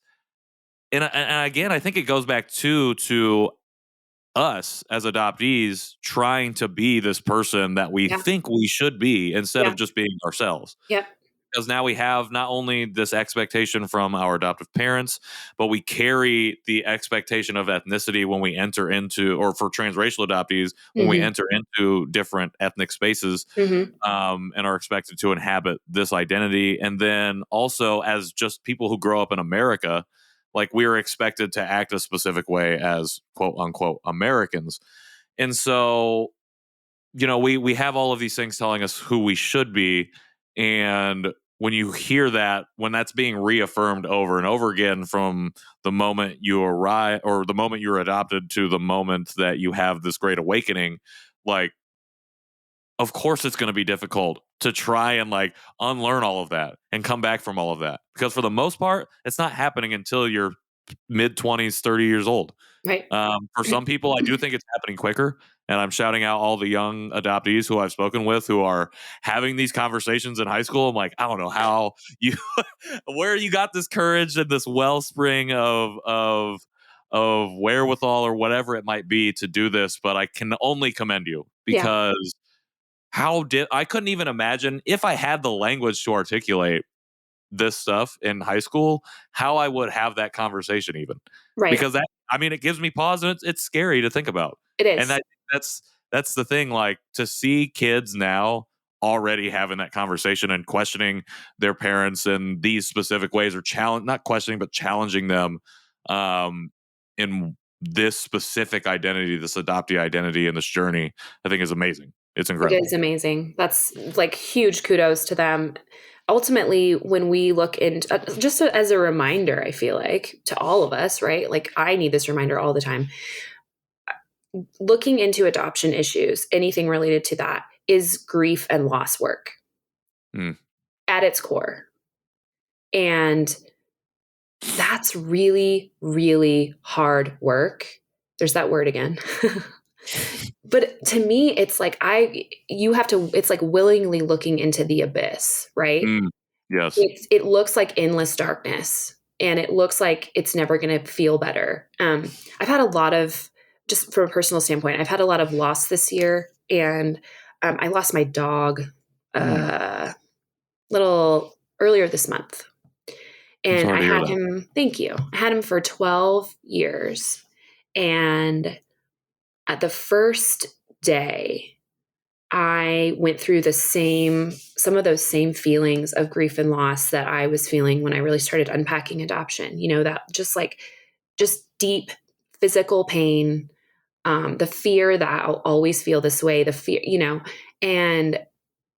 and again, I think it goes back to us as adoptees trying to be this person that we Yeah. think we should be instead Yeah. of just being ourselves. Yep. Because now we have not only this expectation from our adoptive parents, but we carry the expectation of ethnicity when we enter into, or for transracial adoptees, when we Mhm. enter into different ethnic spaces, Mhm. and are expected to inhabit this identity. And then also, as just people who grow up in America, like, we are expected to act a specific way as quote unquote Americans. And so, we have all of these things telling us who we should be. And when you hear that, when that's being reaffirmed over and over again from the moment you arrive, or the moment you're adopted to the moment that you have this great awakening, like, of course it's going to be difficult to try and like unlearn all of that and come back from all of that, because for the most part it's not happening until you're mid 20s, 30 years old. Right. For some people, I do think it's happening quicker. And I'm shouting out all the young adoptees who I've spoken with who are having these conversations in high school. I'm like, I don't know how you, where you got this courage and this wellspring of wherewithal or whatever it might be to do this. But I can only commend you, Yeah. because I couldn't even imagine, if I had the language to articulate this stuff in high school, how I would have that conversation even. Right. Because it gives me pause, and it's scary to think about. It And is. that's the thing, like, to see kids now already having that conversation and questioning their parents in these specific ways, or not questioning, but challenging them in this specific identity, this adoptee identity, and this journey, I think is amazing. It's It incredible. is amazing. That's like huge kudos to them. Ultimately, when we look into just as a reminder, I feel like to all of us, right? Like I need this reminder all the time. Looking into adoption issues, anything related to that is grief and loss work Mm. at its core. And that's really, really hard work. There's that word again. but to me, it's like it's like willingly looking into the abyss, right? Yes. It looks like endless darkness, and it looks like it's never going to feel better. I've had a lot of, just from a personal standpoint, I've had a lot of loss this year, and I lost my dog little earlier this month, I'm and sorry I to hear had that. him. Thank you. I had him for 12 years, and at the first day, I went through some of those same feelings of grief and loss that I was feeling when I really started unpacking adoption. That just deep physical pain, the fear that I'll always feel this way, the fear, and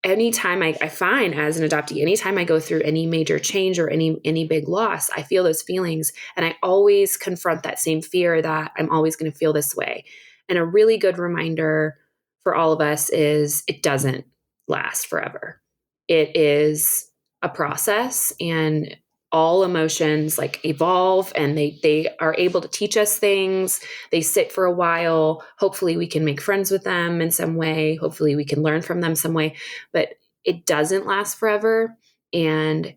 anytime I find as an adoptee, anytime I go through any major change or any big loss, I feel those feelings, and I always confront that same fear that I'm always going to feel this way. And a really good reminder for all of us is it doesn't last forever. It is a process, and all emotions like evolve, and they are able to teach us things. They sit for a while. Hopefully we can make friends with them in some way. Hopefully we can learn from them some way, but it doesn't last forever. And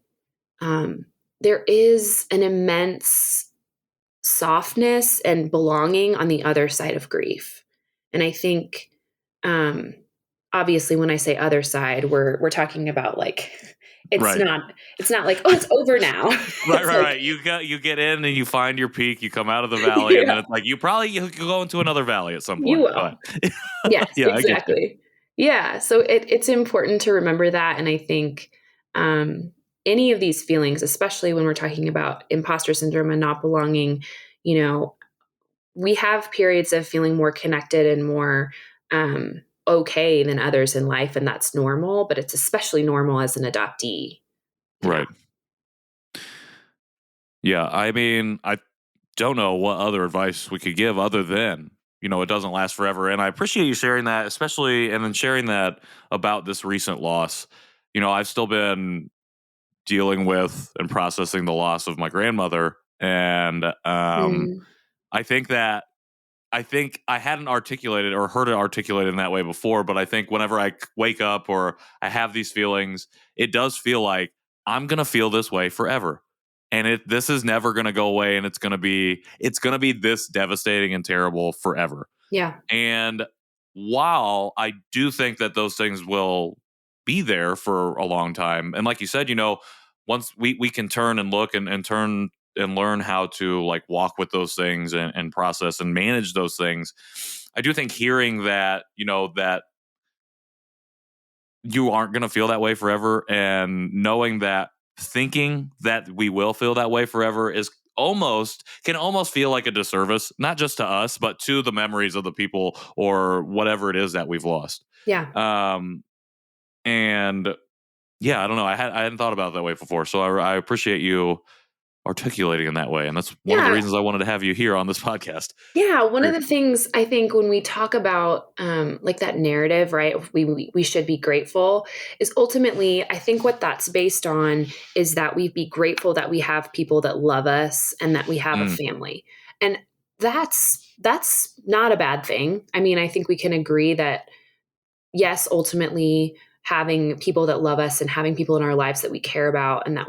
there is an immense softness and belonging on the other side of grief. And I think, um, obviously, when I say other side, we're talking about like it's Right. not it's not like, oh, it's over now. Right, It's right, like, right. You get in and you find your peak. You come out of the valley, and then yeah, it's like you could go into another valley at some you point. Go will. ahead. Yes, Yeah, I get you. exactly. Yeah, so it's important to remember that, and I think um, any of these feelings, especially when we're talking about imposter syndrome and not belonging, you know, we have periods of feeling more connected and more okay than others in life, and that's normal. But it's especially normal as an adoptee. Yeah. Right. Yeah. I mean, I don't know what other advice we could give other than, it doesn't last forever. And I appreciate you sharing that, especially, and then sharing that about this recent loss. I've still been dealing with and processing the loss of my grandmother. And Mm, I think that I think I hadn't articulated or heard it articulated in that way before, but I think whenever I wake up or I have these feelings, it does feel like I'm gonna feel this way forever, and this is never gonna go away, and it's gonna be this devastating and terrible forever. yeah. And while I do think that those things will be there for a long time, and like you said, once we can turn and look and turn and learn how to like walk with those things and process and manage those things. I do think hearing that, that you aren't going to feel that way forever, and knowing that thinking that we will feel that way forever can almost feel like a disservice, not just to us, but to the memories of the people or whatever it is that we've lost. Yeah. Um, and yeah, I don't know. I hadn't thought about it that way before. So I appreciate you articulating in that way. And that's one of the Yeah. reasons I wanted to have you here on this podcast. Yeah, one of the things I think when we talk about like that narrative, right? We should be grateful is ultimately, I think what that's based on is that we be grateful that we have people that love us and that we have a Mm, family, and that's not a bad thing. I mean, I think we can agree that yes, ultimately having people that love us and having people in our lives that we care about and that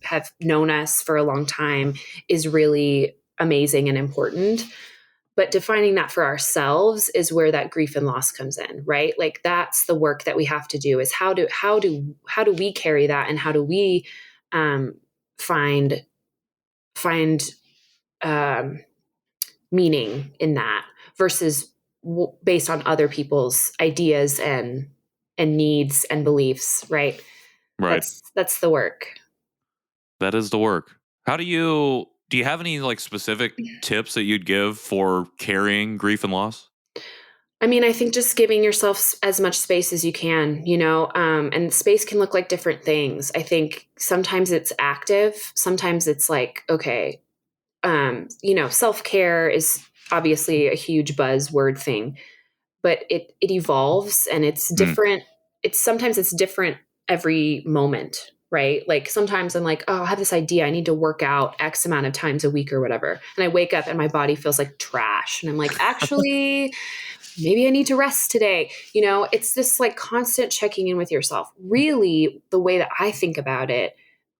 have known us for a long time is really amazing and important, but defining that for ourselves is where that grief and loss comes in, right? Like that's the work that we have to do is how do we carry that, and how do we um, find um, meaning in that versus based on other people's ideas and needs and beliefs, right? right. That's the work. That is the work. Do you have any like specific tips that you'd give for carrying grief and loss? I mean, I think just giving yourself as much space as you can, and space can look like different things. I think sometimes it's active, sometimes it's like, okay, self care is obviously a huge buzzword thing, but it evolves and it's Mm, different. Sometimes it's different every moment, right? Like sometimes I'm like, oh, I have this idea. I need to work out X amount of times a week or whatever. And I wake up and my body feels like trash. And I'm like, actually, maybe I need to rest today. It's this like constant checking in with yourself. Really, the way that I think about it,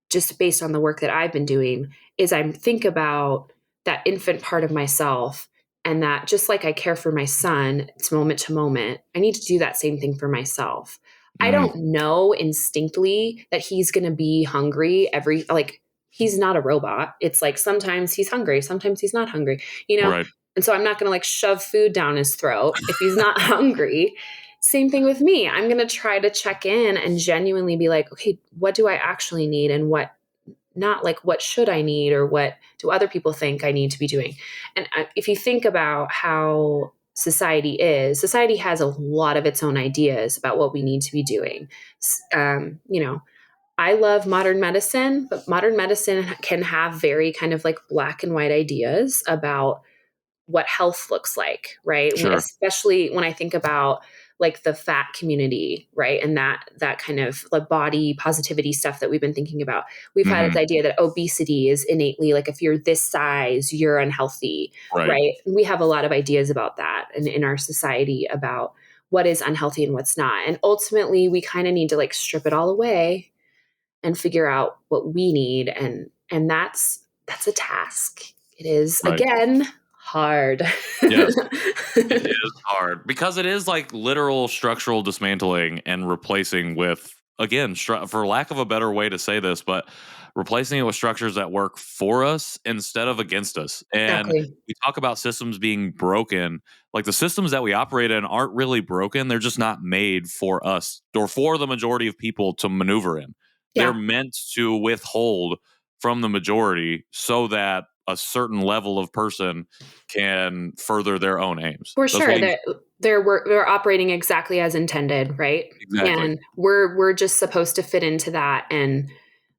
just based on the work that I've been doing, is I think about that infant part of myself, and that just like I care for my son, it's moment to moment, I need to do that same thing for myself. I Mm, don't know instinctively that he's going to be hungry he's not a robot. It's like sometimes he's hungry, sometimes he's not hungry, you know? right. And so I'm not going to like shove food down his throat if he's not hungry. Same thing with me. I'm going to try to check in and genuinely be like, okay, what do I actually need, and what not, like what should I need, or what do other people think I need to be doing? And if you think about how society has a lot of its own ideas about what we need to be doing. I love modern medicine, but modern medicine can have very kind of like black and white ideas about what health looks like, right? Sure. Especially when I think about like the fat community, right? And that kind of like body positivity stuff that we've been thinking about. We've had this Hmm. idea that obesity is innately, like if you're this size, you're unhealthy, Right. right? We have a lot of ideas about that in our society about what is unhealthy and what's not. And ultimately we kind of need to like strip it all away and figure out what we need. And that's a task. It is, Right. again, hard. Yes. It is hard because it is like literal structural dismantling and replacing with, again, for lack of a better way to say this, but replacing it with structures that work for us instead of against us. And Exactly. we talk about systems being broken. Like the systems that we operate in aren't really broken. They're just not made for us or for the majority of people to maneuver in. They're Yeah, meant to withhold from the majority so that a certain level of person can further their own aims. for That's sure. why you They're operating exactly as intended, right? exactly. And we're just supposed to fit into that and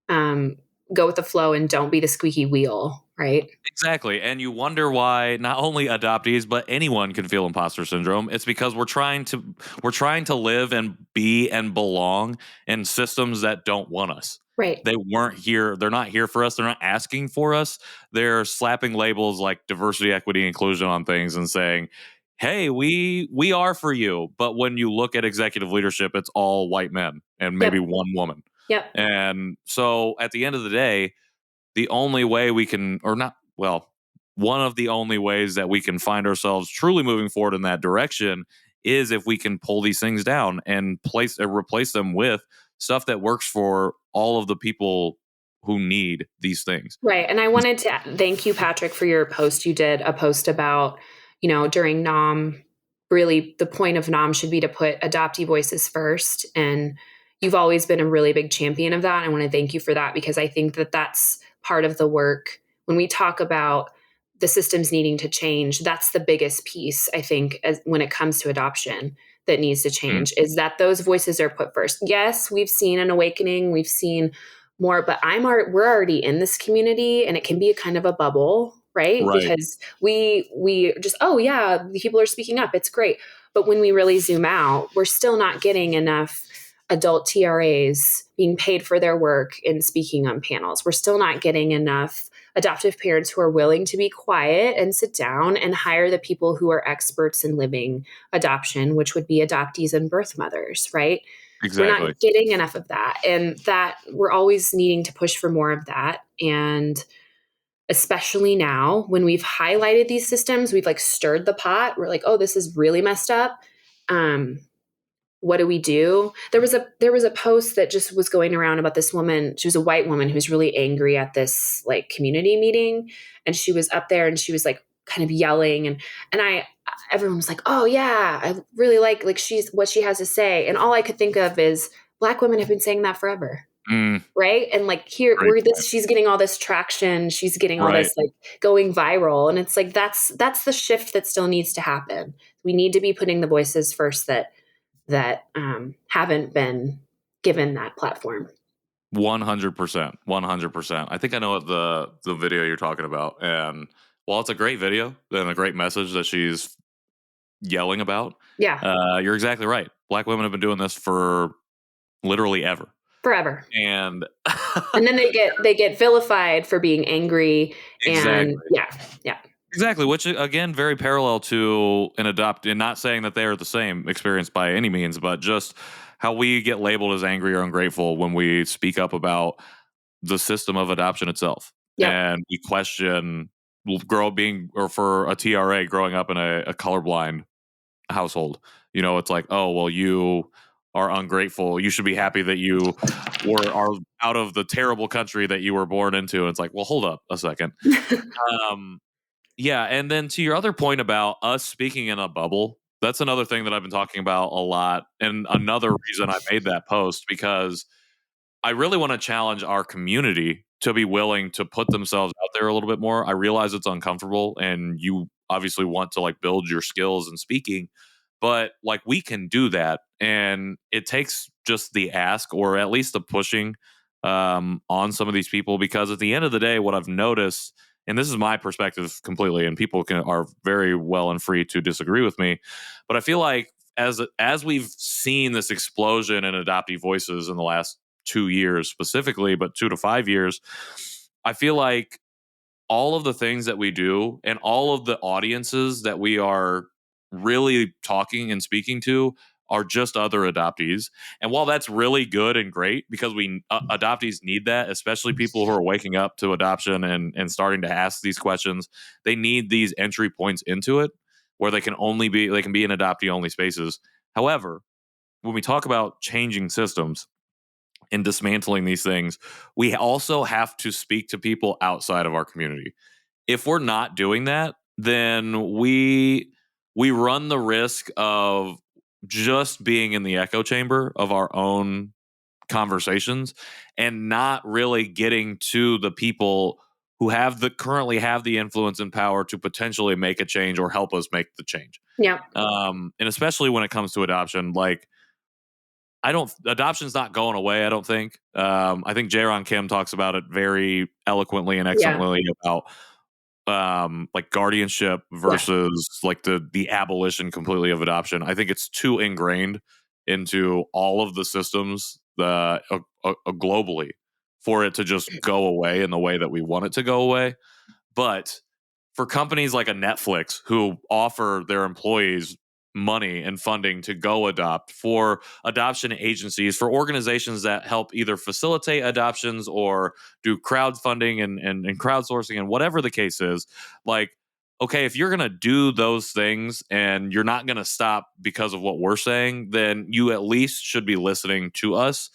um, go with the flow and don't be the squeaky wheel, right? Exactly. And you wonder why not only adoptees but anyone can feel imposter syndrome. It's because we're trying to live and be and belong in systems that don't want us. Right. They weren't here. They're not here for us. They're not asking for us. They're slapping labels like diversity, equity, inclusion on things and saying, "Hey, we are for you." But when you look at executive leadership, it's all white men and maybe Yep. one woman. Yep. And so at the end of the day, the only way we can, or not, well, one of the only ways that we can find ourselves truly moving forward in that direction is if we can pull these things down and replace them with stuff that works for all of the people who need these things. Right. And I wanted to thank you, Patrick, for your post. You did a post about, during NAAM, really the point of NAAM should be to put adoptee voices first. And you've always been a really big champion of that. I want to thank you for that, because I think that that's part of the work. When we talk about the systems needing to change, that's the biggest piece, I think, when it comes to adoption that needs to Mm, change, is that those voices are put first. Yes, we've seen an awakening. We've seen more, but we're already in this community, and it can be a kind of a bubble, right? right. Because we just, oh yeah, people are speaking up, it's great. But when we really zoom out, we're still not getting enough adult TRAs being paid for their work in speaking on panels. We're still not getting enough adoptive parents who are willing to be quiet and sit down and hire the people who are experts in living adoption, which would be adoptees and birth mothers, right? We're Exactly. not getting enough of that. And that we're always needing to push for more of that. And especially now when we've highlighted these systems, we've like stirred the pot. We're like, oh, this is really messed up. Um, what do we do? There was a post that just was going around about this woman. She was a white woman who's really angry at this like community meeting. And she was up there and she was like kind of yelling, and everyone was like, oh yeah, I really like she's what she has to say. And all I could think of is Black women have been saying that forever. Mm, Right. And like here great we're point. this she's getting all this traction, she's getting all Right. this like going viral. And it's like that's the shift that still needs to happen. We need to be putting the voices first that haven't been given that platform. 100%. 100%. I think I know what the video you're talking about. And while it's a great video and a great message that she's yelling about, Yeah, you're exactly right. Black women have been doing this for literally ever. forever. And And then they get vilified for being angry. And exactly. yeah, yeah. Exactly, which again, very parallel to an adopt, and not saying that they are the same experience by any means, but just how we get labeled as angry or ungrateful when we speak up about the system of adoption itself, Yep. and we question for a TRA growing up in a colorblind household. It's like, oh well, you are ungrateful. You should be happy that you are out of the terrible country that you were born into. And it's like, well, hold up a second. Um, yeah, and then to your other point about us speaking in a bubble, that's another thing that I've been talking about a lot, and another reason I made that post, because I really want to challenge our community to be willing to put themselves out there a little bit more. I realize it's uncomfortable, and you obviously want to like build your skills in speaking, but like we can do that, and it takes just the ask, or at least the pushing on some of these people, because at the end of the day, what I've noticed, and this is my perspective completely, and people are very well and free to disagree with me, but I feel like as we've seen this explosion in adoptee voices in the last 2 years specifically, but 2 to 5 years, I feel like all of the things that we do and all of the audiences that we are really talking and speaking to are just other adoptees. And while that's really good and great, because we adoptees need that, especially people who are waking up to adoption and starting to ask these questions, they need these entry points into it where they can be in adoptee only spaces. However, when we talk about changing systems and dismantling these things, we also have to speak to people outside of our community. If we're not doing that, then we run the risk of just being in the echo chamber of our own conversations and not really getting to the people who currently have the influence and power to potentially make a change or help us make the change. Yeah. And especially when it comes to adoption, like adoption's not going away, I don't think. I think Jaron Kim talks about it very eloquently and Yeah. excellently about like guardianship Yeah. versus like the abolition completely of adoption. I think it's too ingrained into all of the systems globally for it to just go away in the way that we want it to go away. But for companies like a Netflix who offer their employees money and funding to go adopt, for adoption agencies, for organizations that help either facilitate adoptions or do crowdfunding and crowdsourcing and whatever the case is, like, okay, if you're going to do those things and you're not going to stop because of what we're saying, then you at least should be listening to us.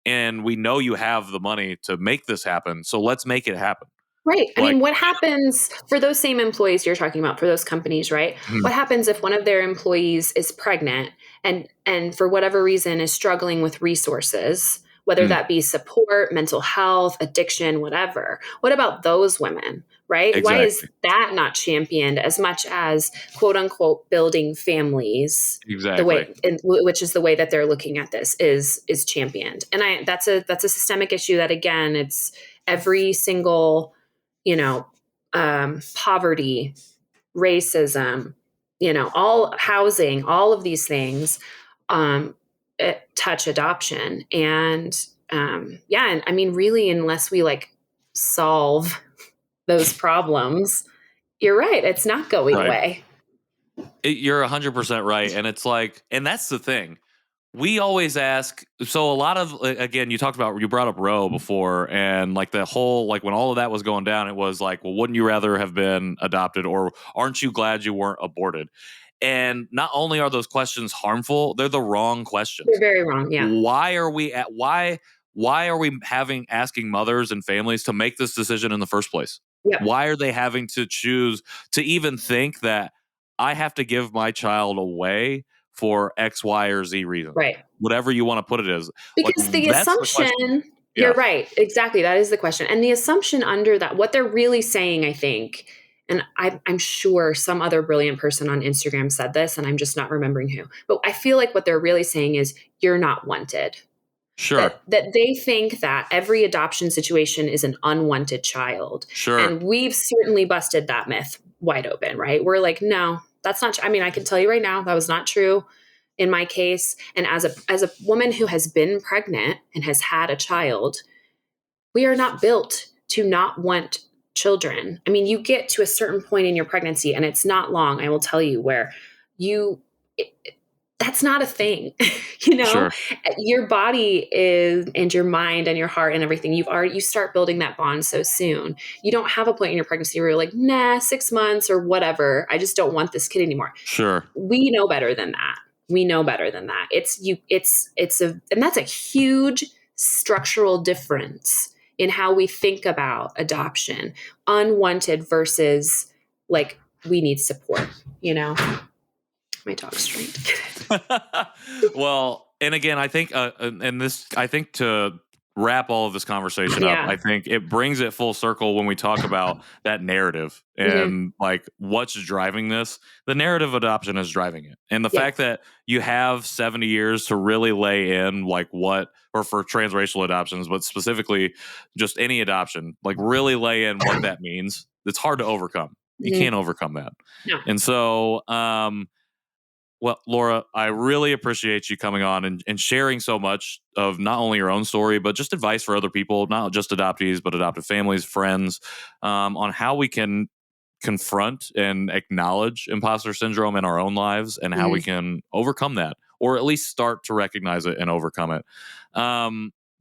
And we know you have the money to make this happen. So let's make it happen. Right. I Like, mean, what happens for those same employees you're talking about, for those companies, right? mhm, What happens if one of their employees is pregnant and for whatever reason is struggling with resources, whether mhm, that be support, mental health, addiction, whatever? What about those women, right? Why is exactly. that not championed as much as quote unquote building families? The Exactly. way, which is the way that they're looking at this, is championed, and that's a systemic issue that again, it's every single poverty, racism, all housing, all of these things um, touch adoption. And I mean, really, unless we like solve those problems, you're right, it's not going Right. away. You're 100% right. And it's like, and that's the thing. We always ask. So, a lot of, again, you brought up Roe before, and like the whole, like when all of that was going down, it was like, well, wouldn't you rather have been adopted, or aren't you glad you weren't aborted? And not only are those questions harmful, they're the wrong They're questions. very wrong. Yeah. Why are we asking mothers and families to make this decision in the first place? Yep. Why are they having to choose to even think that I have to give my child away for X, Y, or Z reason? Right. Whatever you want to put it as. Like, Because the that's the question. assumption, Yeah. you're right, exactly. That is the question. And the assumption under that, what they're really saying, I think, and I'm sure some other brilliant person on Instagram said this, and I'm just not remembering who, but I feel like what they're really saying is you're not wanted. Sure. That they think that every adoption situation is an unwanted child. Sure. And we've certainly busted that myth wide open, right? We're like, no, that's not, I mean, I can tell you right now, that was not true in my case. And as a woman who has been pregnant and has had a child, we are not built to not want children. I mean, you get to a certain point in your pregnancy, and it's not long, I will tell you, where that's not a thing. Sure. Your body is, and your mind and your heart and everything, you start building that bond so soon. You don't have a point in your pregnancy where you're like, nah, 6 months or whatever, I just don't want this kid anymore. Sure. We know better than that. And that's a huge structural difference in how we think about adoption, unwanted versus like, we need support, my dog's trying to get it. Well, and again, I think, to wrap all of this conversation up, I think it brings it full circle when we talk about that narrative and like what's driving this. The narrative of adoption is driving it. And the fact that you have 70 years to really lay in like or for transracial adoptions, but specifically just any adoption, like really lay in what that means. It's hard to overcome. You can't overcome that. No. And so, well, Laura, I really appreciate you coming on and sharing so much of not only your own story, but just advice for other people, not just adoptees, but adoptive families, friends, on how we can confront and acknowledge imposter syndrome in our own lives and how we can overcome that, or at least start to recognize it and overcome it.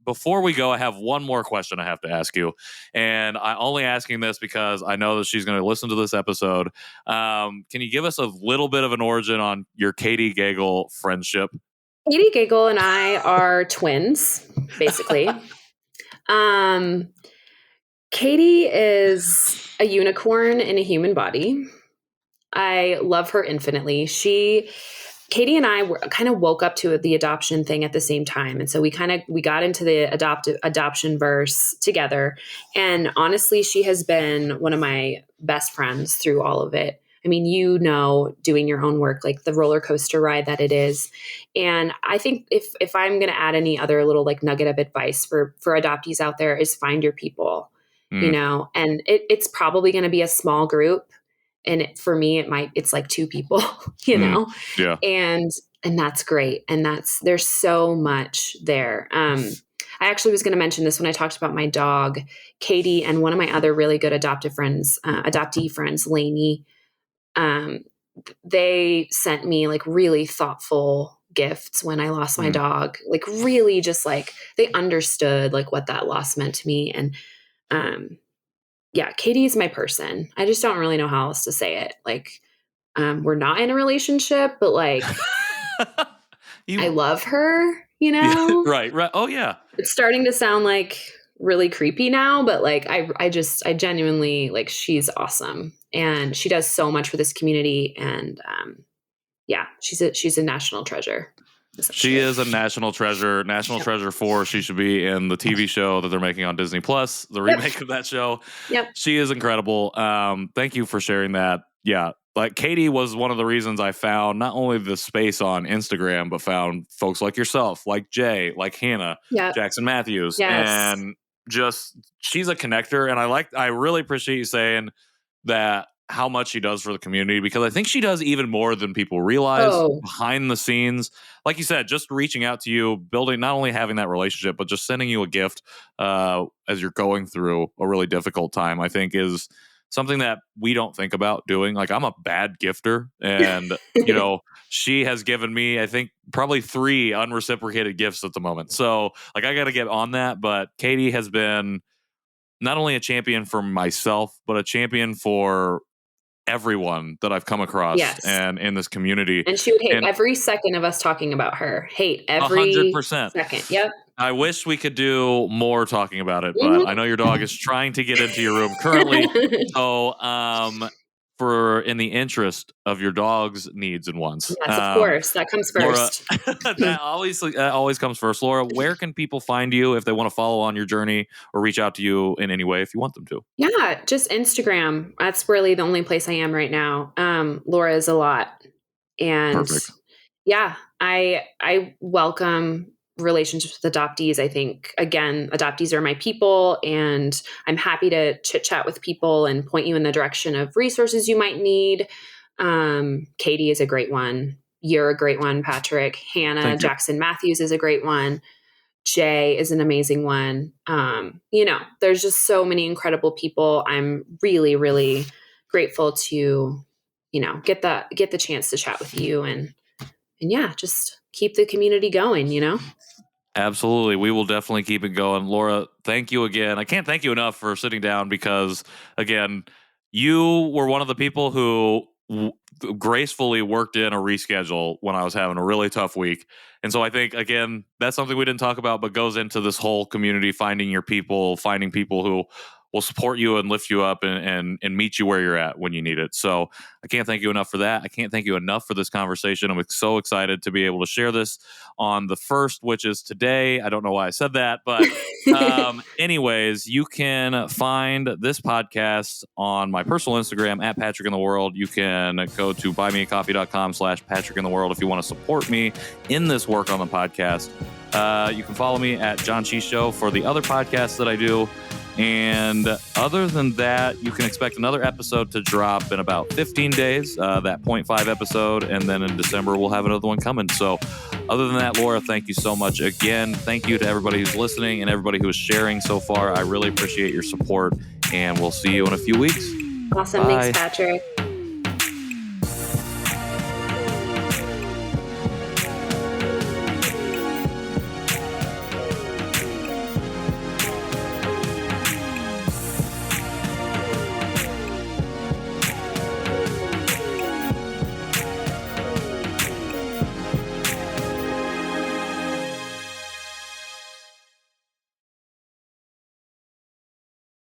Before we go, I have one more question I have to ask you. And I'm only asking this because I know that she's going to listen to this episode. Can you give us a little bit of an origin on your Katie Gagel friendship? Katie Gagel and I are twins, basically. Katie is a unicorn in a human body. I love her infinitely. Katie and I kind of woke up to the adoption thing at the same time. And so we got into the adoption verse together. And honestly, she has been one of my best friends through all of it. I mean, doing your own work, like the roller coaster ride that it is. And I think if I'm going to add any other little like nugget of advice for adoptees out there, is find your people, and it's probably going to be a small group. And for me, it's like 2 people, Yeah. and that's great. And there's so much there. I actually was going to mention this when I talked about my dog, Katie, and one of my other really good adoptee friends, Lainey. They sent me like really thoughtful gifts when I lost my dog, like really just like they understood like what that loss meant to me. And, Katie's my person. I just don't really know how else to say it. Like, we're not in a relationship, but like, I love her, Yeah, right. Oh yeah. It's starting to sound like really creepy now, but like, I genuinely like, she's awesome. And she does so much for this community. And, she's a national treasure. She is a national treasure. Treasure 4. She should be in the TV show that they're making on Disney Plus, the remake of that show. Yep. She is incredible. Thank you for sharing that. Yeah. Like Katie was one of the reasons I found not only the space on Instagram, but found folks like yourself, like Jay, like Hannah, Jackson Matthews. Yes. And just, she's a connector. And I really appreciate you saying that, how much she does for the community, because I think she does even more than people realize behind the scenes. Like you said, just reaching out to you, building, not only having that relationship, but just sending you a gift as you're going through a really difficult time, I think is something that we don't think about doing. Like, I'm a bad gifter, and she has given me, I think, probably 3 unreciprocated gifts at the moment. So like, I got to get on that. But Katie has been not only a champion for myself, but a champion for everyone that I've come across and in this community. And she would hate every second of us talking about her. Hate every 100%. second. Yep. I wish we could do more talking about it, but I know your dog is trying to get into your room currently. So, in the interest of your dog's needs and wants. Yes, of course. That comes first. Laura, that always comes first. Laura, where can people find you if they want to follow on your journey or reach out to you in any way if you want them to? Yeah, just Instagram. That's really the only place I am right now. Laura is a lot. And perfect. Yeah, I welcome relationships with adoptees. I think, again, adoptees are my people, and I'm happy to chit chat with people and point you in the direction of resources you might need. Katie is a great one. You're a great one, Patrick. Hannah Jackson Matthews is a great one. Jay is an amazing one. There's just so many incredible people. I'm really, really grateful to, get the chance to chat with you and yeah, just keep the community going. Absolutely. We will definitely keep it going. Laura, thank you again. I can't thank you enough for sitting down because, again, you were one of the people who gracefully worked in a reschedule when I was having a really tough week. And so I think, again, that's something we didn't talk about, but goes into this whole community, finding your people, finding people who will support you and lift you up and meet you where you're at when you need it. So I can't thank you enough for that. I can't thank you enough for this conversation. I'm so excited to be able to share this on the 1st, which is today. I don't know why I said that, but anyways, you can find this podcast on my personal Instagram at Patrick in the World. You can go to buymeacoffee.com/Patrick in the World if you want to support me in this work on the podcast. You can follow me at John Cheese Show for the other podcasts that I do. And other than that, you can expect another episode to drop in about 15 days, that 0.5 episode. And then in December, we'll have another one coming. So other than that, Laura, thank you so much again. Thank you to everybody who's listening and everybody who is sharing so far. I really appreciate your support. And we'll see you in a few weeks. Awesome. Bye. Thanks, Patrick.